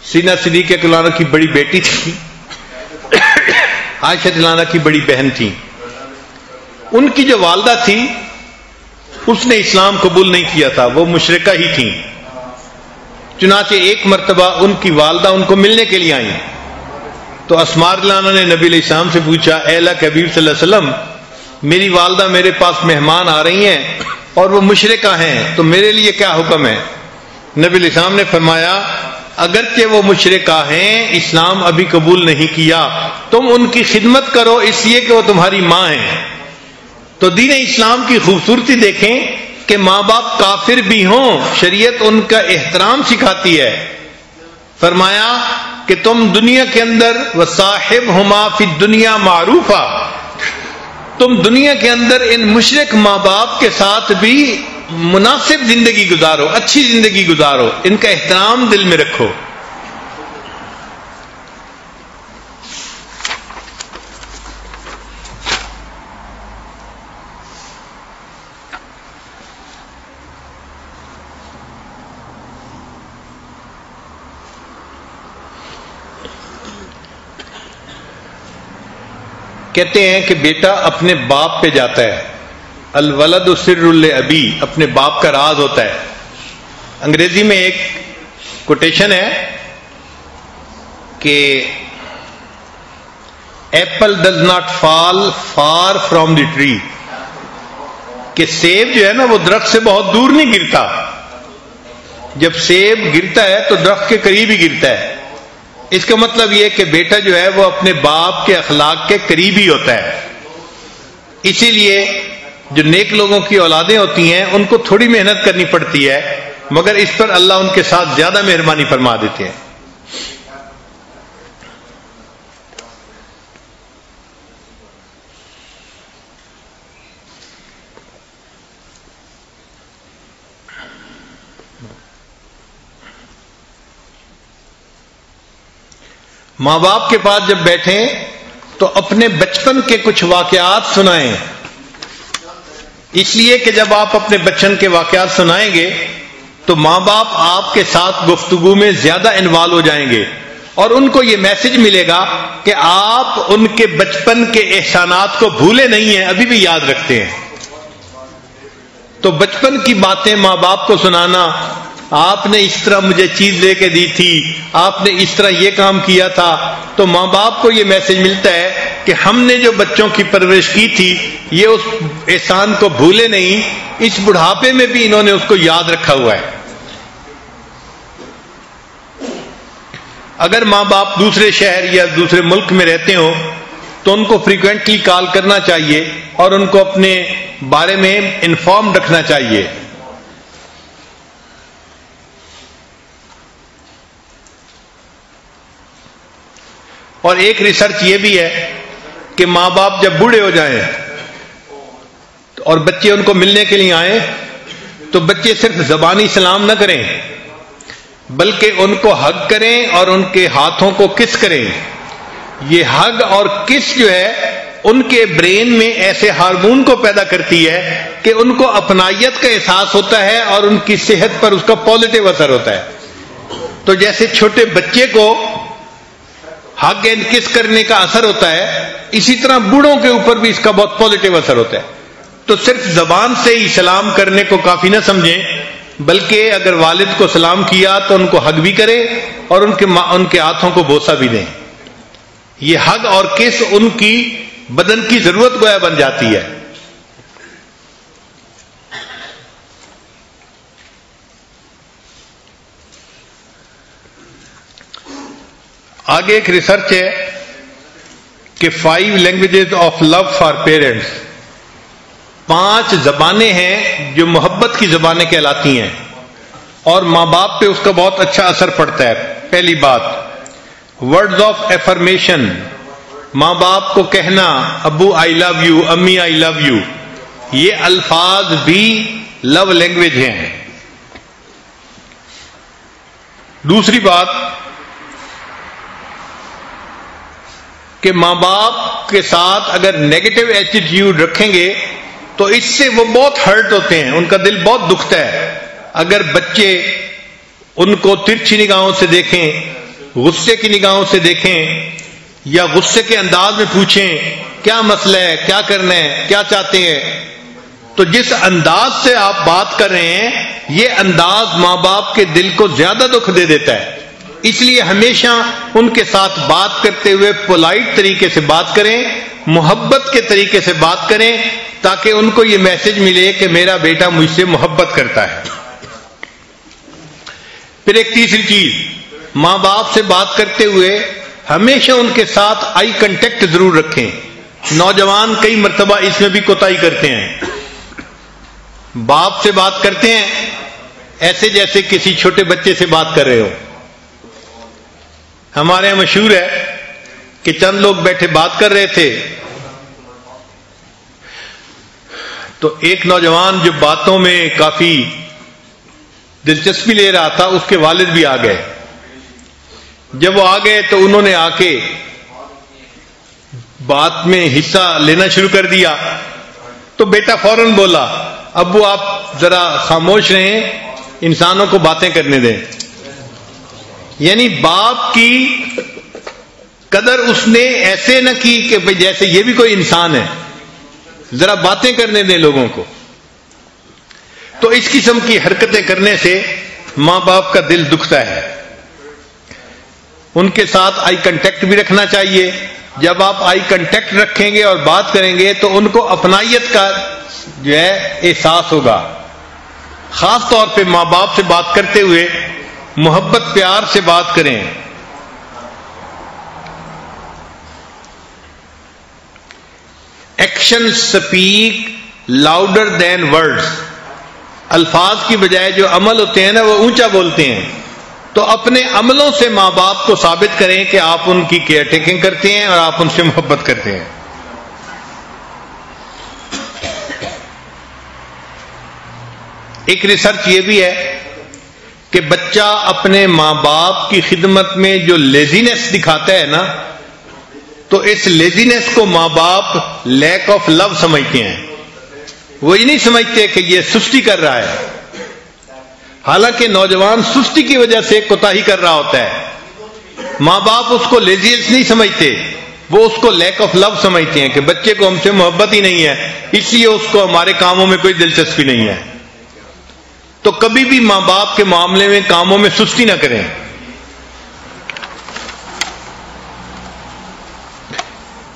سینہ صدیقہ رضی اللہ عنہ کی بڑی بیٹی تھی، عائشہ رضی اللہ عنہ کی بڑی بہن تھی۔ ان کی جو والدہ تھی اس نے اسلام قبول نہیں کیا تھا، وہ مشرکہ ہی تھیں۔ چنانچہ ایک مرتبہ ان کی والدہ ان کو ملنے کے لیے آئیں تو اسماء رضی اللہ عنہا نے نبی علیہ السلام سے پوچھا، اے اللہ کے حبیب صلی اللہ علیہ وسلم، میری والدہ میرے پاس مہمان آ رہی ہیں اور وہ مشرکہ ہیں، تو میرے لیے کیا حکم ہے؟ نبی علیہ السلام نے فرمایا، اگرچہ وہ مشرکہ ہیں، اسلام ابھی قبول نہیں کیا، تم ان کی خدمت کرو اس لیے کہ وہ تمہاری ماں ہیں۔ تو دین اسلام کی خوبصورتی دیکھیں کہ ماں باپ کافر بھی ہوں، شریعت ان کا احترام سکھاتی ہے۔ فرمایا کہ تم دنیا کے اندر وصاحبہما فی الدنیا معروفا، تم دنیا کے اندر ان مشرک ماں باپ کے ساتھ بھی مناسب زندگی گزارو، اچھی زندگی گزارو، ان کا احترام دل میں رکھو۔ کہتے ہیں کہ بیٹا اپنے باپ پہ جاتا ہے، الولد سر الابی، اپنے باپ کا راز ہوتا ہے۔ انگریزی میں ایک کوٹیشن ہے کہ apple does not fall for from the tree, کہ سیب جو ہے نا وہ درخت سے بہت دور نہیں گرتا، جب سیب گرتا ہے تو درخت کے قریب ہی گرتا ہے۔ اس کا مطلب یہ کہ بیٹا جو ہے وہ اپنے باپ کے اخلاق کے قریب ہی ہوتا ہے۔ اسی لیے جو نیک لوگوں کی اولادیں ہوتی ہیں ان کو تھوڑی محنت کرنی پڑتی ہے، مگر اس پر اللہ ان کے ساتھ زیادہ مہربانی فرما دیتے ہیں۔ ماں باپ کے پاس جب بیٹھیں تو اپنے بچپن کے کچھ واقعات سنائیں، اس لیے کہ جب آپ اپنے بچپن کے واقعات سنائیں گے تو ماں باپ آپ کے ساتھ گفتگو میں زیادہ انوالو ہو جائیں گے اور ان کو یہ میسج ملے گا کہ آپ ان کے بچپن کے احسانات کو بھولے نہیں ہیں، ابھی بھی یاد رکھتے ہیں۔ تو بچپن کی باتیں ماں باپ کو سنانا، آپ نے اس طرح مجھے چیز لے کے دی تھی، آپ نے اس طرح یہ کام کیا تھا، تو ماں باپ کو یہ میسج ملتا ہے کہ ہم نے جو بچوں کی پرورش کی تھی یہ اس احسان کو بھولے نہیں، اس بڑھاپے میں بھی انہوں نے اس کو یاد رکھا ہوا ہے۔ اگر ماں باپ دوسرے شہر یا دوسرے ملک میں رہتے ہوں تو ان کو فریکوینٹلی کال کرنا چاہیے اور ان کو اپنے بارے میں انفارم رکھنا چاہیے۔ اور ایک ریسرچ یہ بھی ہے کہ ماں باپ جب بوڑھے ہو جائیں اور بچے ان کو ملنے کے لیے آئیں تو بچے صرف زبانی سلام نہ کریں بلکہ ان کو ہگ کریں اور ان کے ہاتھوں کو کس کریں۔ یہ ہگ اور کس جو ہے ان کے برین میں ایسے ہارمون کو پیدا کرتی ہے کہ ان کو اپنائیت کا احساس ہوتا ہے اور ان کی صحت پر اس کا پازیٹو اثر ہوتا ہے۔ تو جیسے چھوٹے بچے کو ہگ اینڈ کس کرنے کا اثر ہوتا ہے، اسی طرح بوڑھوں کے اوپر بھی اس کا بہت پازیٹو اثر ہوتا ہے۔ تو صرف زبان سے ہی سلام کرنے کو کافی نہ سمجھیں، بلکہ اگر والد کو سلام کیا تو ان کو ہگ بھی کرے اور ان کے ہاتھوں کو بوسہ بھی دیں۔ یہ ہگ اور کس ان کی بدن کی ضرورت گویا بن جاتی ہے۔ آگے ایک ریسرچ ہے کہ 5 languages of love for parents, 5 زبانیں ہیں جو محبت کی زبانیں کہلاتی ہیں اور ماں باپ پہ اس کا بہت اچھا اثر پڑتا ہے۔ پہلی بات، ورڈز آف ایفرمیشن، ماں باپ کو کہنا ابو آئی لو یو، امی آئی لو یو، یہ الفاظ بھی لو لینگویج ہیں۔ دوسری بات کہ ماں باپ کے ساتھ اگر نیگیٹو ایٹیٹیوڈ رکھیں گے تو اس سے وہ بہت ہرٹ ہوتے ہیں، ان کا دل بہت دکھتا ہے۔ اگر بچے ان کو ترچھی نگاہوں سے دیکھیں، غصے کی نگاہوں سے دیکھیں یا غصے کے انداز میں پوچھیں کیا مسئلہ ہے، کیا کرنا ہے، کیا چاہتے ہیں، تو جس انداز سے آپ بات کر رہے ہیں یہ انداز ماں باپ کے دل کو زیادہ دکھ دے دیتا ہے. اس لیے ہمیشہ ان کے ساتھ بات کرتے ہوئے پولائٹ طریقے سے بات کریں، محبت کے طریقے سے بات کریں، تاکہ ان کو یہ میسج ملے کہ میرا بیٹا مجھ سے محبت کرتا ہے. پھر ایک تیسری چیز، ماں باپ سے بات کرتے ہوئے ہمیشہ ان کے ساتھ آئی کنٹیکٹ ضرور رکھیں. نوجوان کئی مرتبہ اس میں بھی کوتاہی کرتے ہیں. باپ سے بات کرتے ہیں ایسے جیسے کسی چھوٹے بچے سے بات کر رہے ہو. ہمارے یہاں مشہور ہے کہ چند لوگ بیٹھے بات کر رہے تھے تو ایک نوجوان جو باتوں میں کافی دلچسپی لے رہا تھا، اس کے والد بھی آ گئے. جب وہ آ گئے تو انہوں نے آ کے بات میں حصہ لینا شروع کر دیا. تو بیٹا فوراً بولا، ابو آپ ذرا خاموش رہیں، انسانوں کو باتیں کرنے دیں. یعنی باپ کی قدر اس نے ایسے نہ کی کہ بھئی جیسے یہ بھی کوئی انسان ہے، ذرا باتیں کرنے دیں لوگوں کو. تو اس قسم کی حرکتیں کرنے سے ماں باپ کا دل دکھتا ہے. ان کے ساتھ آئی کنٹیکٹ بھی رکھنا چاہیے. جب آپ آئی کنٹیکٹ رکھیں گے اور بات کریں گے تو ان کو اپنائیت کا جو ہے احساس ہوگا. خاص طور پہ ماں باپ سے بات کرتے ہوئے محبت پیار سے بات کریں. Action speak louder than words. الفاظ کی بجائے جو عمل ہوتے ہیں نا وہ اونچا بولتے ہیں. تو اپنے عملوں سے ماں باپ کو ثابت کریں کہ آپ ان کی کیئر ٹیکنگ کرتے ہیں اور آپ ان سے محبت کرتے ہیں. ایک ریسرچ یہ بھی ہے کہ بچہ اپنے ماں باپ کی خدمت میں جو لیزینس دکھاتا ہے نا، تو اس لیزینس کو ماں باپ لیک آف لو سمجھتے ہیں. وہ یہ نہیں سمجھتے کہ یہ سستی کر رہا ہے. حالانکہ نوجوان سستی کی وجہ سے کوتاہی کر رہا ہوتا ہے. ماں باپ اس کو لیزینس نہیں سمجھتے، وہ اس کو لیک آف لو سمجھتے ہیں کہ بچے کو ہم سے محبت ہی نہیں ہے، اس لیے اس کو ہمارے کاموں میں کوئی دلچسپی نہیں ہے. تو کبھی بھی ماں باپ کے معاملے میں کاموں میں سستی نہ کریں.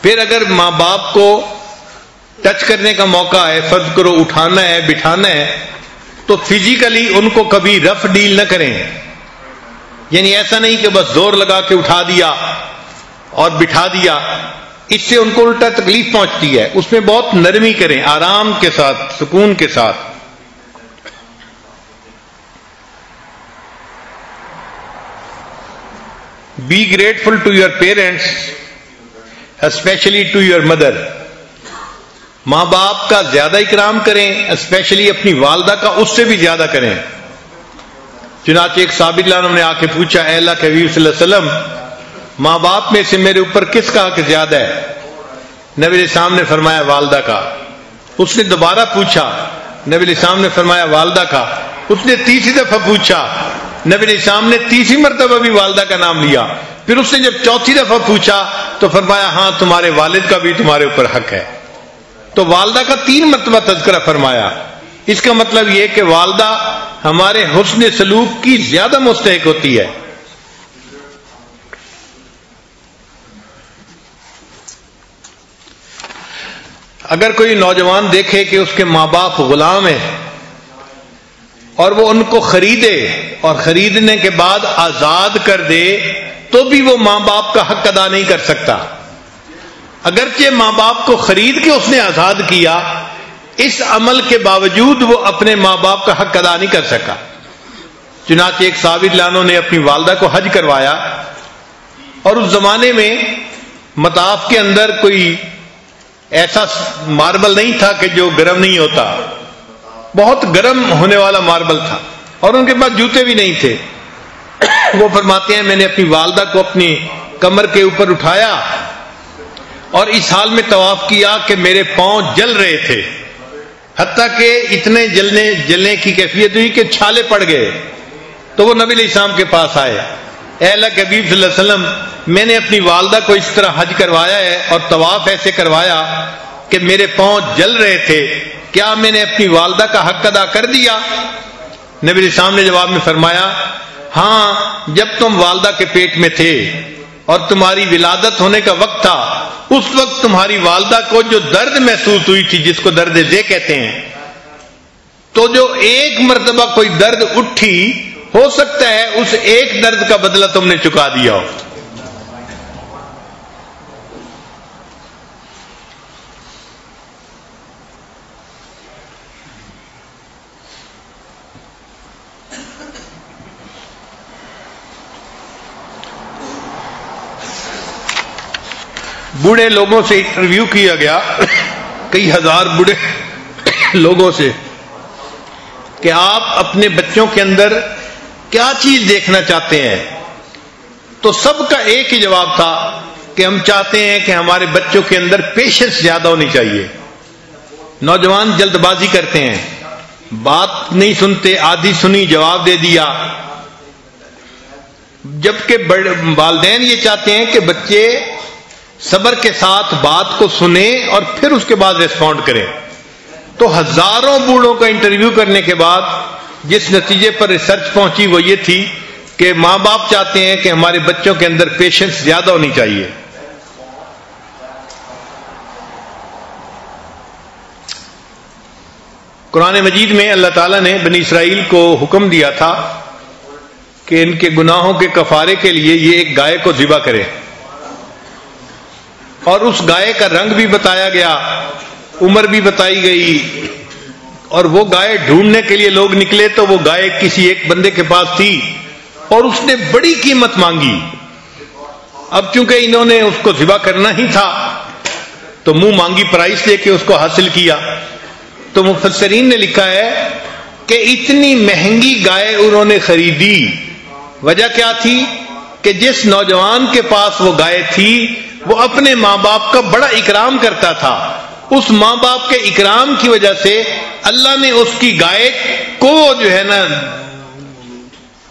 پھر اگر ماں باپ کو ٹچ کرنے کا موقع ہے، فرض کرو اٹھانا ہے بٹھانا ہے، تو فزیکلی ان کو کبھی رف ڈیل نہ کریں. یعنی ایسا نہیں کہ بس زور لگا کے اٹھا دیا اور بٹھا دیا، اس سے ان کو الٹا تکلیف پہنچتی ہے. اس میں بہت نرمی کریں، آرام کے ساتھ، سکون کے ساتھ. Be grateful to your parents, especially to your mother. ماں باپ کا زیادہ اکرام کریں، اسپیشلی اپنی والدہ کا اس سے بھی زیادہ کریں. چنانچہ ایک صحابی اللہ عنہ نے آ کے پوچھا، اے اللہ کے حبیب صلی اللہ علیہ وسلم، ماں باپ میں سے میرے اوپر کس کا حق زیادہ ہے؟ نبی علیہ السلام نے فرمایا والدہ کا. اس نے دوبارہ پوچھا، نبی علیہ السلام نے فرمایا والدہ کا. اس نے تیسری دفعہ پوچھا، نبی علیہ السلام نے تیسری مرتبہ بھی والدہ کا نام لیا. پھر اس نے جب چوتھی دفعہ پوچھا تو فرمایا ہاں تمہارے والد کا بھی تمہارے اوپر حق ہے. تو والدہ کا 3 مرتبہ تذکرہ فرمایا. اس کا مطلب یہ کہ والدہ ہمارے حسن سلوک کی زیادہ مستحق ہوتی ہے. اگر کوئی نوجوان دیکھے کہ اس کے ماں باپ غلام ہیں اور وہ ان کو خریدے اور خریدنے کے بعد آزاد کر دے، تو بھی وہ ماں باپ کا حق ادا نہیں کر سکتا. اگرچہ ماں باپ کو خرید کے اس نے آزاد کیا، اس عمل کے باوجود وہ اپنے ماں باپ کا حق ادا نہیں کر سکا. چنانچہ ایک صحابی لانوں نے اپنی والدہ کو حج کروایا، اور اس زمانے میں مطاف کے اندر کوئی ایسا ماربل نہیں تھا کہ جو گرم نہیں ہوتا، بہت گرم ہونے والا ماربل تھا، اور ان کے پاس جوتے بھی نہیں تھے. وہ فرماتے ہیں میں نے اپنی والدہ کو اپنی کمر کے اوپر اٹھایا اور اس حال میں طواف کیا کہ میرے پاؤں جل رہے تھے، حتیٰ کہ اتنے جلنے کی کیفیت ہوئی کہ چھالے پڑ گئے. تو وہ نبی علیہ السلام کے پاس آئے، اے اللہ کے حبیب صلی اللہ علیہ وسلم، میں نے اپنی والدہ کو اس طرح حج کروایا ہے اور طواف ایسے کروایا کہ میرے پاؤں جل رہے تھے، کیا میں نے اپنی والدہ کا حق ادا کر دیا؟ نبی اسلام نے جواب میں فرمایا ہاں جب تم والدہ کے پیٹ میں تھے اور تمہاری ولادت ہونے کا وقت تھا اس وقت تمہاری والدہ کو جو درد محسوس ہوئی تھی جس کو درد دے کہتے ہیں تو جو ایک مرتبہ کوئی درد اٹھی ہو سکتا ہے اس ایک درد کا بدلہ تم نے چکا دیا ہو. بوڑھے لوگوں سے انٹرویو کیا گیا کئی ہزار بوڑھے لوگوں سے کہ آپ اپنے بچوں کے اندر کیا چیز دیکھنا چاہتے ہیں تو سب کا ایک ہی جواب تھا کہ ہم چاہتے ہیں کہ ہمارے بچوں کے اندر پیشنس زیادہ ہونی چاہیے. نوجوان جلد بازی کرتے ہیں, بات نہیں سنتے, آدھی سنی جواب دے دیا, جبکہ والدین یہ چاہتے ہیں کہ بچے صبر کے ساتھ بات کو سنیں اور پھر اس کے بعد ریسپونڈ کریں. تو ہزاروں بوڑھوں کا انٹرویو کرنے کے بعد جس نتیجے پر ریسرچ پہنچی وہ یہ تھی کہ ماں باپ چاہتے ہیں کہ ہمارے بچوں کے اندر پیشنس زیادہ ہونی چاہیے. قرآن مجید میں اللہ تعالیٰ نے بنی اسرائیل کو حکم دیا تھا کہ ان کے گناہوں کے کفارے کے لیے یہ ایک گائے کو ذبح کرے, اور اس گائے کا رنگ بھی بتایا گیا, عمر بھی بتائی گئی, اور وہ گائے ڈھونڈنے کے لیے لوگ نکلے تو وہ گائے کسی ایک بندے کے پاس تھی اور اس نے بڑی قیمت مانگی. اب چونکہ انہوں نے اس کو ذبح کرنا ہی تھا تو منہ مانگی پرائس دے کے اس کو حاصل کیا. تو مفسرین نے لکھا ہے کہ اتنی مہنگی گائے انہوں نے خریدی, وجہ کیا تھی کہ جس نوجوان کے پاس وہ گائے تھی وہ اپنے ماں باپ کا بڑا اکرام کرتا تھا. اس ماں باپ کے اکرام کی وجہ سے اللہ نے اس کی گائے کو جو ہے نا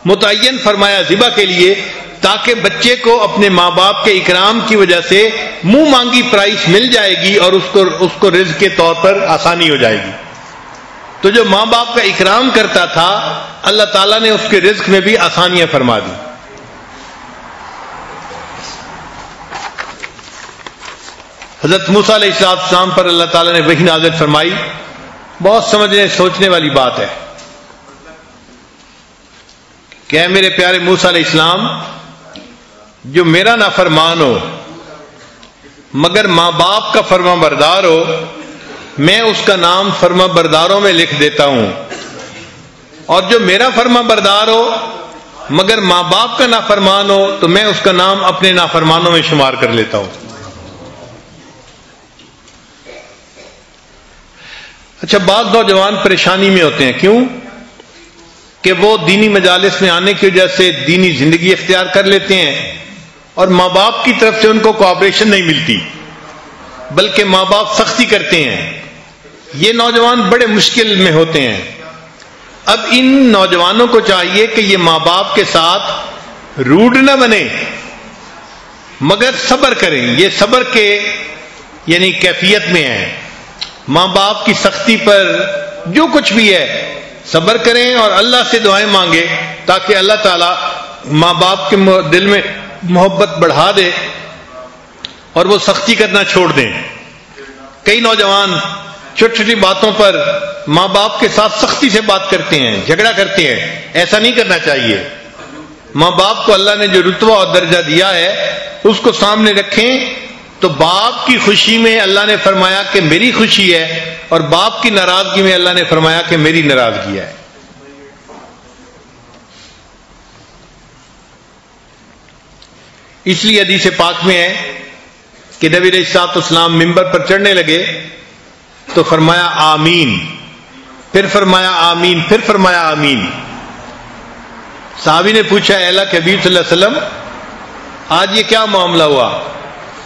متعین فرمایا ذبح کے لیے, تاکہ بچے کو اپنے ماں باپ کے اکرام کی وجہ سے منہ مانگی پرائس مل جائے گی اور اس کو رزق کے طور پر آسانی ہو جائے گی. تو جو ماں باپ کا اکرام کرتا تھا اللہ تعالیٰ نے اس کے رزق میں بھی آسانیاں فرما دی. حضرت موسیٰ علیہ السلام پر اللہ تعالیٰ نے وحی نازل فرمائی. بہت سمجھنے سوچنے والی بات ہے کہ اے میرے پیارے موسیٰ علیہ السلام, جو میرا نافرمان ہو مگر ماں باپ کا فرما بردار ہو, میں اس کا نام فرما برداروں میں لکھ دیتا ہوں, اور جو میرا فرما بردار ہو مگر ماں باپ کا نافرمان ہو تو میں اس کا نام اپنے نافرمانوں میں شمار کر لیتا ہوں. اچھا, بعض نوجوان پریشانی میں ہوتے ہیں, کیوں کہ وہ دینی مجالس میں آنے کی وجہ سے دینی زندگی اختیار کر لیتے ہیں اور ماں باپ کی طرف سے ان کو کوآپریشن نہیں ملتی, بلکہ ماں باپ سختی کرتے ہیں. یہ نوجوان بڑے مشکل میں ہوتے ہیں. اب ان نوجوانوں کو چاہیے کہ یہ ماں باپ کے ساتھ روڈ نہ بنے مگر صبر کریں. یہ صبر کے یعنی کیفیت میں ہے. ماں باپ کی سختی پر جو کچھ بھی ہے صبر کریں اور اللہ سے دعائیں مانگے تاکہ اللہ تعالیٰ ماں باپ کے دل میں محبت بڑھا دے اور وہ سختی کرنا چھوڑ دیں. کئی نوجوان چھوٹی چھوٹی باتوں پر ماں باپ کے ساتھ سختی سے بات کرتے ہیں, جھگڑا کرتے ہیں. ایسا نہیں کرنا چاہیے. ماں باپ کو اللہ نے جو رتبہ اور درجہ دیا ہے اس کو سامنے رکھیں. تو باپ کی خوشی میں اللہ نے فرمایا کہ میری خوشی ہے, اور باپ کی ناراضگی میں اللہ نے فرمایا کہ میری ناراضگی ہے. اس لیے حدیث پاک میں ہے کہ نبی علیہ الصلوۃ والسلام منبر پر چڑھنے لگے تو فرمایا آمین, پھر فرمایا آمین, پھر فرمایا آمین. صحابی نے پوچھا اے اللہ کے حبیب صلی اللہ علیہ وسلم آج یہ کیا معاملہ ہوا؟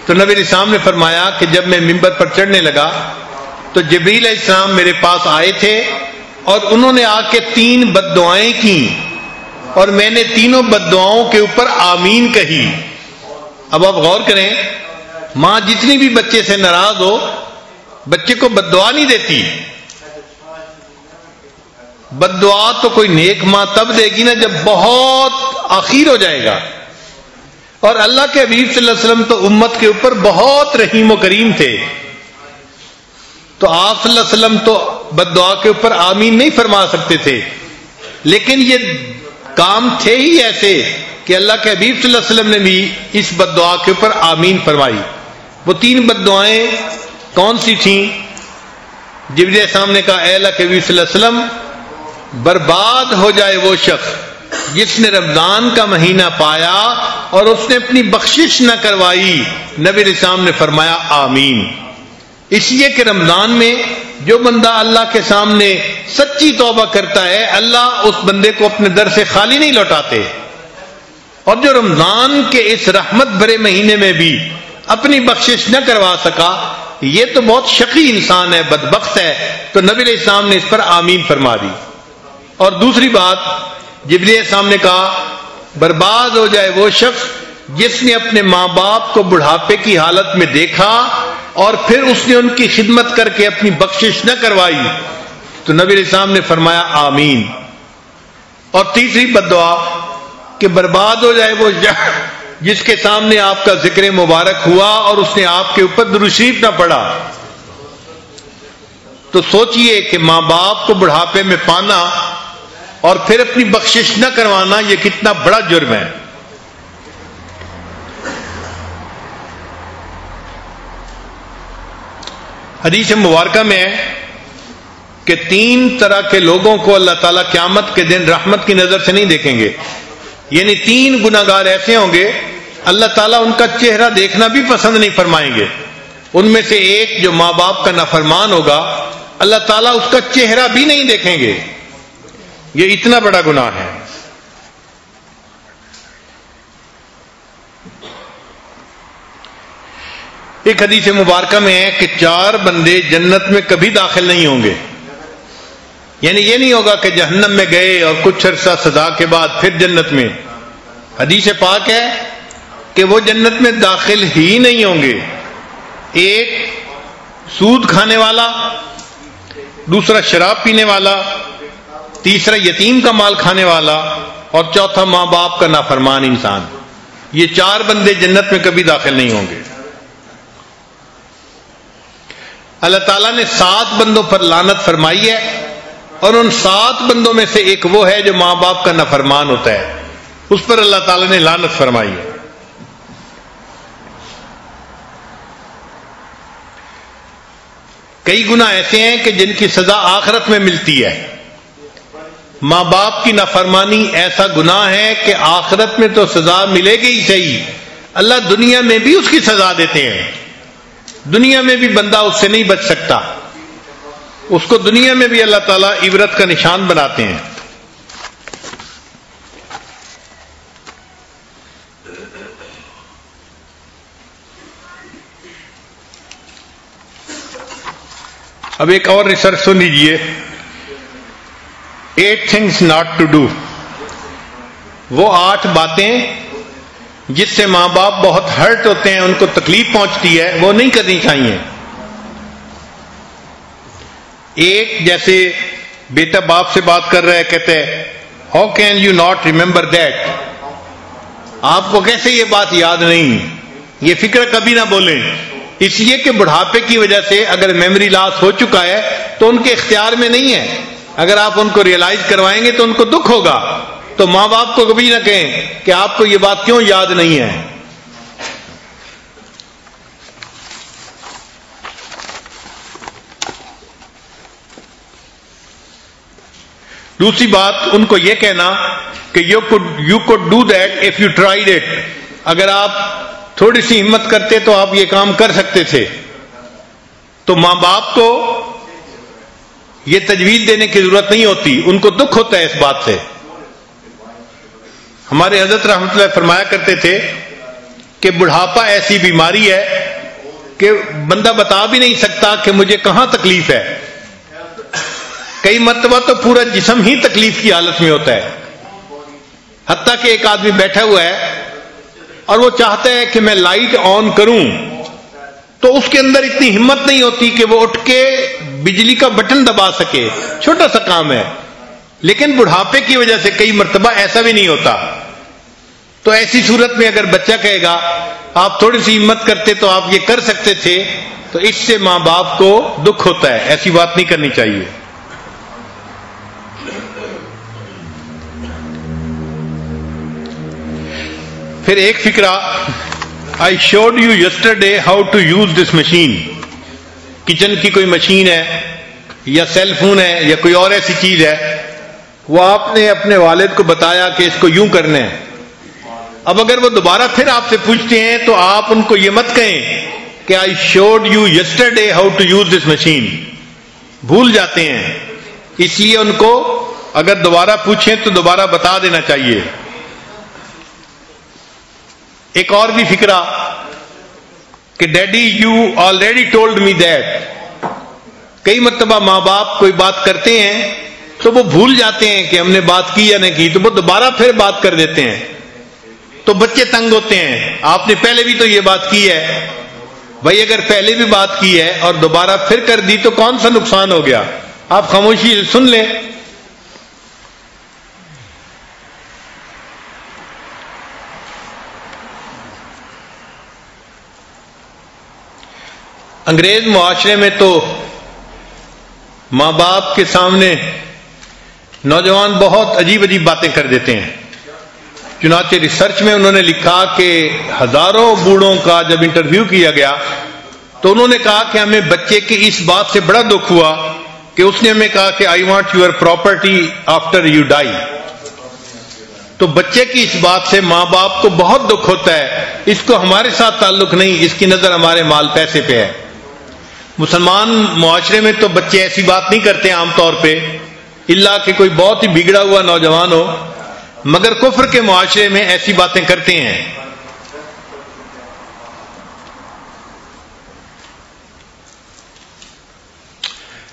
تو نبی علیہ السلام نے فرمایا کہ جب میں منبر پر چڑھنے لگا تو جبریل علیہ السلام میرے پاس آئے تھے اور انہوں نے آ کے 3 بد دعائیں کی اور میں نے تینوں بد دعاؤں کے اوپر آمین کہی. اب آپ غور کریں, ماں جتنی بھی بچے سے ناراض ہو بچے کو بد دعا نہیں دیتی, بد دعا تو کوئی نیک ماں تب دے گی نا جب بہت آخیر ہو جائے گا. اور اللہ کے حبیب صلی اللہ علیہ وسلم تو امت کے اوپر بہت رحیم و کریم تھے، تو آپ صلی اللہ علیہ وسلم تو بد دعا کے اوپر آمین نہیں فرما سکتے تھے، لیکن یہ کام تھے ہی ایسے کہ اللہ کے حبیب صلی اللہ علیہ وسلم نے بھی اس بد دعا کے اوپر آمین فرمائی. وہ 3 بد دعائیں کون سی تھیں؟ جبریل السلام نے کہا اے اللہ کے حبیب صلی اللہ علیہ وسلم، برباد ہو جائے وہ شخص جس نے رمضان کا مہینہ پایا اور اس نے اپنی بخشش نہ کروائی. نبی علیہ السلام نے فرمایا آمین. اس لیے کہ رمضان میں جو بندہ اللہ کے سامنے سچی توبہ کرتا ہے، اللہ اس بندے کو اپنے در سے خالی نہیں لوٹاتے. اور جو رمضان کے اس رحمت بھرے مہینے میں بھی اپنی بخشش نہ کروا سکا، یہ تو بہت شقی انسان ہے، بدبخت ہے. تو نبی علیہ السلام نے اس پر آمین فرما دی. اور دوسری بات، جبریل السلام نے کہا برباد ہو جائے وہ شخص جس نے اپنے ماں باپ کو بڑھاپے کی حالت میں دیکھا اور پھر اس نے ان کی خدمت کر کے اپنی بخشش نہ کروائی. تو نبی علیہ السلام نے فرمایا آمین. اور تیسری بد دعا کہ برباد ہو جائے وہ جس کے سامنے آپ کا ذکر مبارک ہوا اور اس نے آپ کے اوپر درود شریف نہ پڑھا. تو سوچئے کہ ماں باپ کو بڑھاپے میں پانا اور پھر اپنی بخشش نہ کروانا یہ کتنا بڑا جرم ہے. حدیث مبارکہ میں ہے کہ 3 طرح کے لوگوں کو اللہ تعالیٰ قیامت کے دن رحمت کی نظر سے نہیں دیکھیں گے. یعنی 3 گناہگار ایسے ہوں گے اللہ تعالیٰ ان کا چہرہ دیکھنا بھی پسند نہیں فرمائیں گے. ان میں سے ایک جو ماں باپ کا نافرمان ہوگا، اللہ تعالیٰ اس کا چہرہ بھی نہیں دیکھیں گے. یہ اتنا بڑا گناہ ہے. ایک حدیث مبارکہ میں ہے کہ 4 بندے جنت میں کبھی داخل نہیں ہوں گے. یعنی یہ نہیں ہوگا کہ جہنم میں گئے اور کچھ عرصہ سزا کے بعد پھر جنت میں. حدیث پاک ہے کہ وہ جنت میں داخل ہی نہیں ہوں گے. ایک سود کھانے والا، دوسرا شراب پینے والا، تیسرا یتیم کا مال کھانے والا، اور چوتھا ماں باپ کا نافرمان انسان. یہ 4 بندے جنت میں کبھی داخل نہیں ہوں گے. اللہ تعالیٰ نے 7 بندوں پر لعنت فرمائی ہے، اور ان 7 بندوں میں سے ایک وہ ہے جو ماں باپ کا نافرمان ہوتا ہے، اس پر اللہ تعالیٰ نے لعنت فرمائی ہے. کئی گناہ ایسے ہیں کہ جن کی سزا آخرت میں ملتی ہے. ماں باپ کی نافرمانی ایسا گناہ ہے کہ آخرت میں تو سزا ملے گی ہی صحیح، اللہ دنیا میں بھی اس کی سزا دیتے ہیں. دنیا میں بھی بندہ اس سے نہیں بچ سکتا، اس کو دنیا میں بھی اللہ تعالیٰ عبرت کا نشان بناتے ہیں. اب ایک اور ریسرچ سن لیجیے. 8 things not to do. وہ 8 باتیں جس سے ماں باپ بہت ہرٹ ہوتے ہیں، ان کو تکلیف پہنچتی ہے، وہ نہیں کرنی چاہیے. ایک، جیسے بیٹا باپ سے بات کر رہا ہے، کہتے ہیں how can you not remember that. آپ کو کیسے یہ بات یاد نہیں؟ یہ فکر کبھی نہ بولیں. اس لیے کہ بڑھاپے کی وجہ سے اگر میموری لاس ہو چکا ہے تو ان کے اختیار میں نہیں ہے. اگر آپ ان کو ریئلائز کروائیں گے تو ان کو دکھ ہوگا. تو ماں باپ کو کبھی نہ کہیں کہ آپ کو یہ بات کیوں یاد نہیں ہے. دوسری بات، ان کو یہ کہنا کہ you could do that if you tried it. اگر آپ تھوڑی سی ہمت کرتے تو آپ یہ کام کر سکتے تھے. تو ماں باپ کو یہ تجویز دینے کی ضرورت نہیں ہوتی، ان کو دکھ ہوتا ہے اس بات سے. ہمارے حضرت رحمۃ اللہ فرمایا کرتے تھے کہ بڑھاپا ایسی بیماری ہے کہ بندہ بتا بھی نہیں سکتا کہ مجھے کہاں تکلیف ہے. کئی مرتبہ تو پورا جسم ہی تکلیف کی حالت میں ہوتا ہے. حتیٰ کہ ایک آدمی بیٹھا ہوا ہے اور وہ چاہتا ہے کہ میں لائٹ آن کروں، تو اس کے اندر اتنی ہمت نہیں ہوتی کہ وہ اٹھ کے بجلی کا بٹن دبا سکے. چھوٹا سا کام ہے. لیکن بڑھاپے کی وجہ سے کئی مرتبہ ایسا بھی نہیں ہوتا. تو ایسی صورت میں اگر بچہ کہے گا آپ تھوڑی سی ہمت کرتے تو آپ یہ کر سکتے تھے، تو اس سے ماں باپ کو دکھ ہوتا ہے. ایسی بات نہیں کرنی چاہیے. پھر ایک فکرہ، I showed you yesterday how to use this machine. Kitchen کی کوئی مشین ہے یا سیل فون ہے یا کوئی اور ایسی چیز ہے، وہ آپ نے اپنے والد کو بتایا کہ اس کو یوں کرنا ہے. اب اگر وہ دوبارہ پھر آپ سے پوچھتے ہیں تو آپ ان کو یہ مت کہیں کہ I showed you yesterday how to use this machine. بھول جاتے ہیں، اس لیے ان کو اگر دوبارہ پوچھیں تو دوبارہ بتا دینا چاہیے. ایک اور بھی فکرہ کہ daddy you already told me that. کئی مرتبہ ماں باپ کوئی بات کرتے ہیں تو وہ بھول جاتے ہیں کہ ہم نے بات کی یا نہیں کی، تو وہ دوبارہ پھر بات کر دیتے ہیں. تو بچے تنگ ہوتے ہیں، آپ نے پہلے بھی تو یہ بات کی ہے. بھائی اگر پہلے بھی بات کی ہے اور دوبارہ پھر کر دی تو کون سا نقصان ہو گیا؟ آپ خاموشی سے سن لیں. انگریز معاشرے میں تو ماں باپ کے سامنے نوجوان بہت عجیب عجیب باتیں کر دیتے ہیں. چنانچہ ریسرچ میں انہوں نے لکھا کہ ہزاروں بوڑھوں کا جب انٹرویو کیا گیا تو انہوں نے کہا کہ ہمیں بچے کی اس بات سے بڑا دکھ ہوا کہ اس نے ہمیں کہا کہ I want your property after you die. تو بچے کی اس بات سے ماں باپ کو بہت دکھ ہوتا ہے. اس کو ہمارے ساتھ تعلق نہیں، اس کی نظر ہمارے مال پیسے پہ ہے. مسلمان معاشرے میں تو بچے ایسی بات نہیں کرتے عام طور پہ، الا کہ کوئی بہت ہی بگڑا ہوا نوجوان ہو، مگر کفر کے معاشرے میں ایسی باتیں کرتے ہیں.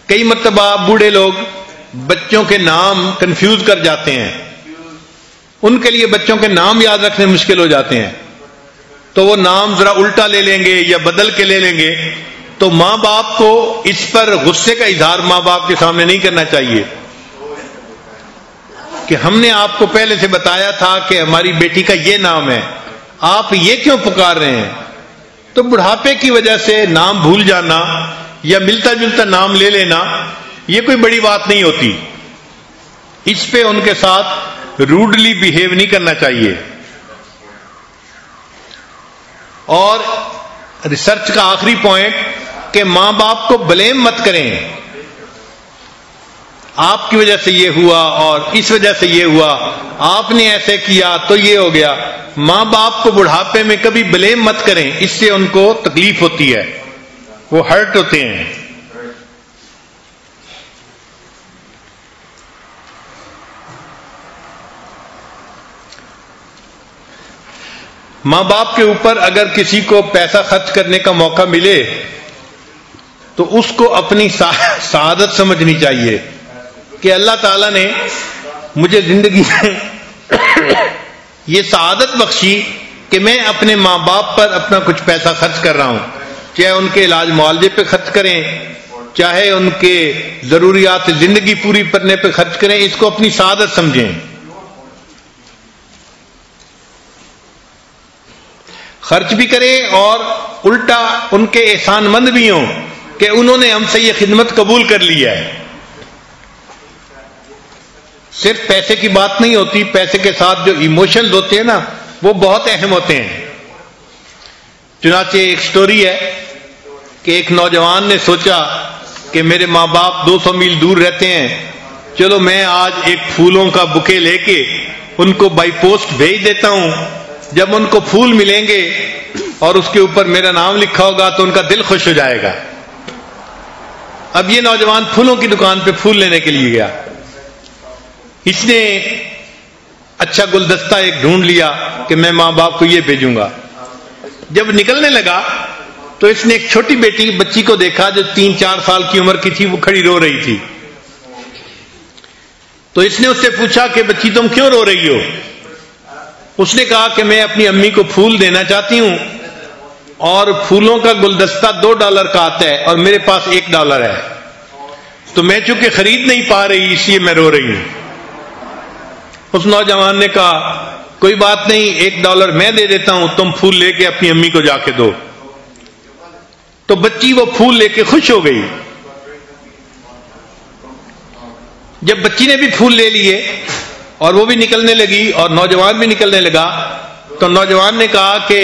کئی مرتبہ بوڑھے لوگ بچوں کے نام کنفیوز کر جاتے ہیں. ان کے لیے بچوں کے نام یاد رکھنے مشکل ہو جاتے ہیں، تو وہ نام ذرا الٹا لے لیں گے یا بدل کے لے لیں گے. تو ماں باپ کو اس پر غصے کا اظہار ماں باپ کے سامنے نہیں کرنا چاہیے کہ ہم نے آپ کو پہلے سے بتایا تھا کہ ہماری بیٹی کا یہ نام ہے، آپ یہ کیوں پکار رہے ہیں. تو بڑھاپے کی وجہ سے نام بھول جانا یا ملتا جلتا نام لے لینا یہ کوئی بڑی بات نہیں ہوتی. اس پہ ان کے ساتھ روڈلی بیہیو نہیں کرنا چاہیے. اور ریسرچ کا آخری پوائنٹ کہ ماں باپ کو بلیم مت کریں. آپ کی وجہ سے یہ ہوا اور اس وجہ سے یہ ہوا، آپ نے ایسے کیا تو یہ ہو گیا. ماں باپ کو بڑھاپے میں کبھی بلیم مت کریں، اس سے ان کو تکلیف ہوتی ہے، وہ ہرٹ ہوتے ہیں. ماں باپ کے اوپر اگر کسی کو پیسہ خرچ کرنے کا موقع ملے تو اس کو اپنی سعادت سمجھنی چاہیے کہ اللہ تعالیٰ نے مجھے زندگی میں یہ سعادت بخشی کہ میں اپنے ماں باپ پر اپنا کچھ پیسہ خرچ کر رہا ہوں، چاہے ان کے علاج معالجے پہ خرچ کریں، چاہے ان کے ضروریات زندگی پوری کرنے پہ خرچ کریں. اس کو اپنی سعادت سمجھیں. خرچ بھی کریں اور الٹا ان کے احسان مند بھی ہوں کہ انہوں نے ہم سے یہ خدمت قبول کر لی ہے. صرف پیسے کی بات نہیں ہوتی، پیسے کے ساتھ جو ایموشنز ہوتے ہیں نا وہ بہت اہم ہوتے ہیں. چنانچہ ایک سٹوری ہے کہ ایک نوجوان نے سوچا کہ میرے ماں باپ 200 میل دور رہتے ہیں، چلو میں آج ایک پھولوں کا بکے لے کے ان کو بائی پوسٹ بھیج دیتا ہوں. جب ان کو پھول ملیں گے اور اس کے اوپر میرا نام لکھا ہوگا تو ان کا دل خوش ہو جائے گا. اب یہ نوجوان پھولوں کی دکان پہ پھول لینے کے لیے گیا. اس نے اچھا گلدستہ ایک ڈھونڈ لیا کہ میں ماں باپ کو یہ بھیجوں گا. جب نکلنے لگا تو اس نے ایک چھوٹی بچی کو دیکھا جو 3-4 سال کی عمر کی تھی، وہ کھڑی رو رہی تھی. تو اس نے اس سے پوچھا کہ بچی تم کیوں رو رہی ہو؟ اس نے کہا کہ میں اپنی امی کو پھول دینا چاہتی ہوں اور پھولوں کا گلدستہ $2 کا آتا ہے اور میرے پاس $1 ہے، تو میں چونکہ خرید نہیں پا رہی اس لیے میں رو رہی ہوں. اس نوجوان نے کہا کوئی بات نہیں، $1 میں دے دیتا ہوں، تم پھول لے کے اپنی امی کو جا کے دو۔ تو بچی وہ پھول لے کے خوش ہو گئی۔ جب بچی نے بھی پھول لے لیے اور وہ بھی نکلنے لگی اور نوجوان بھی نکلنے لگا، تو نوجوان نے کہا کہ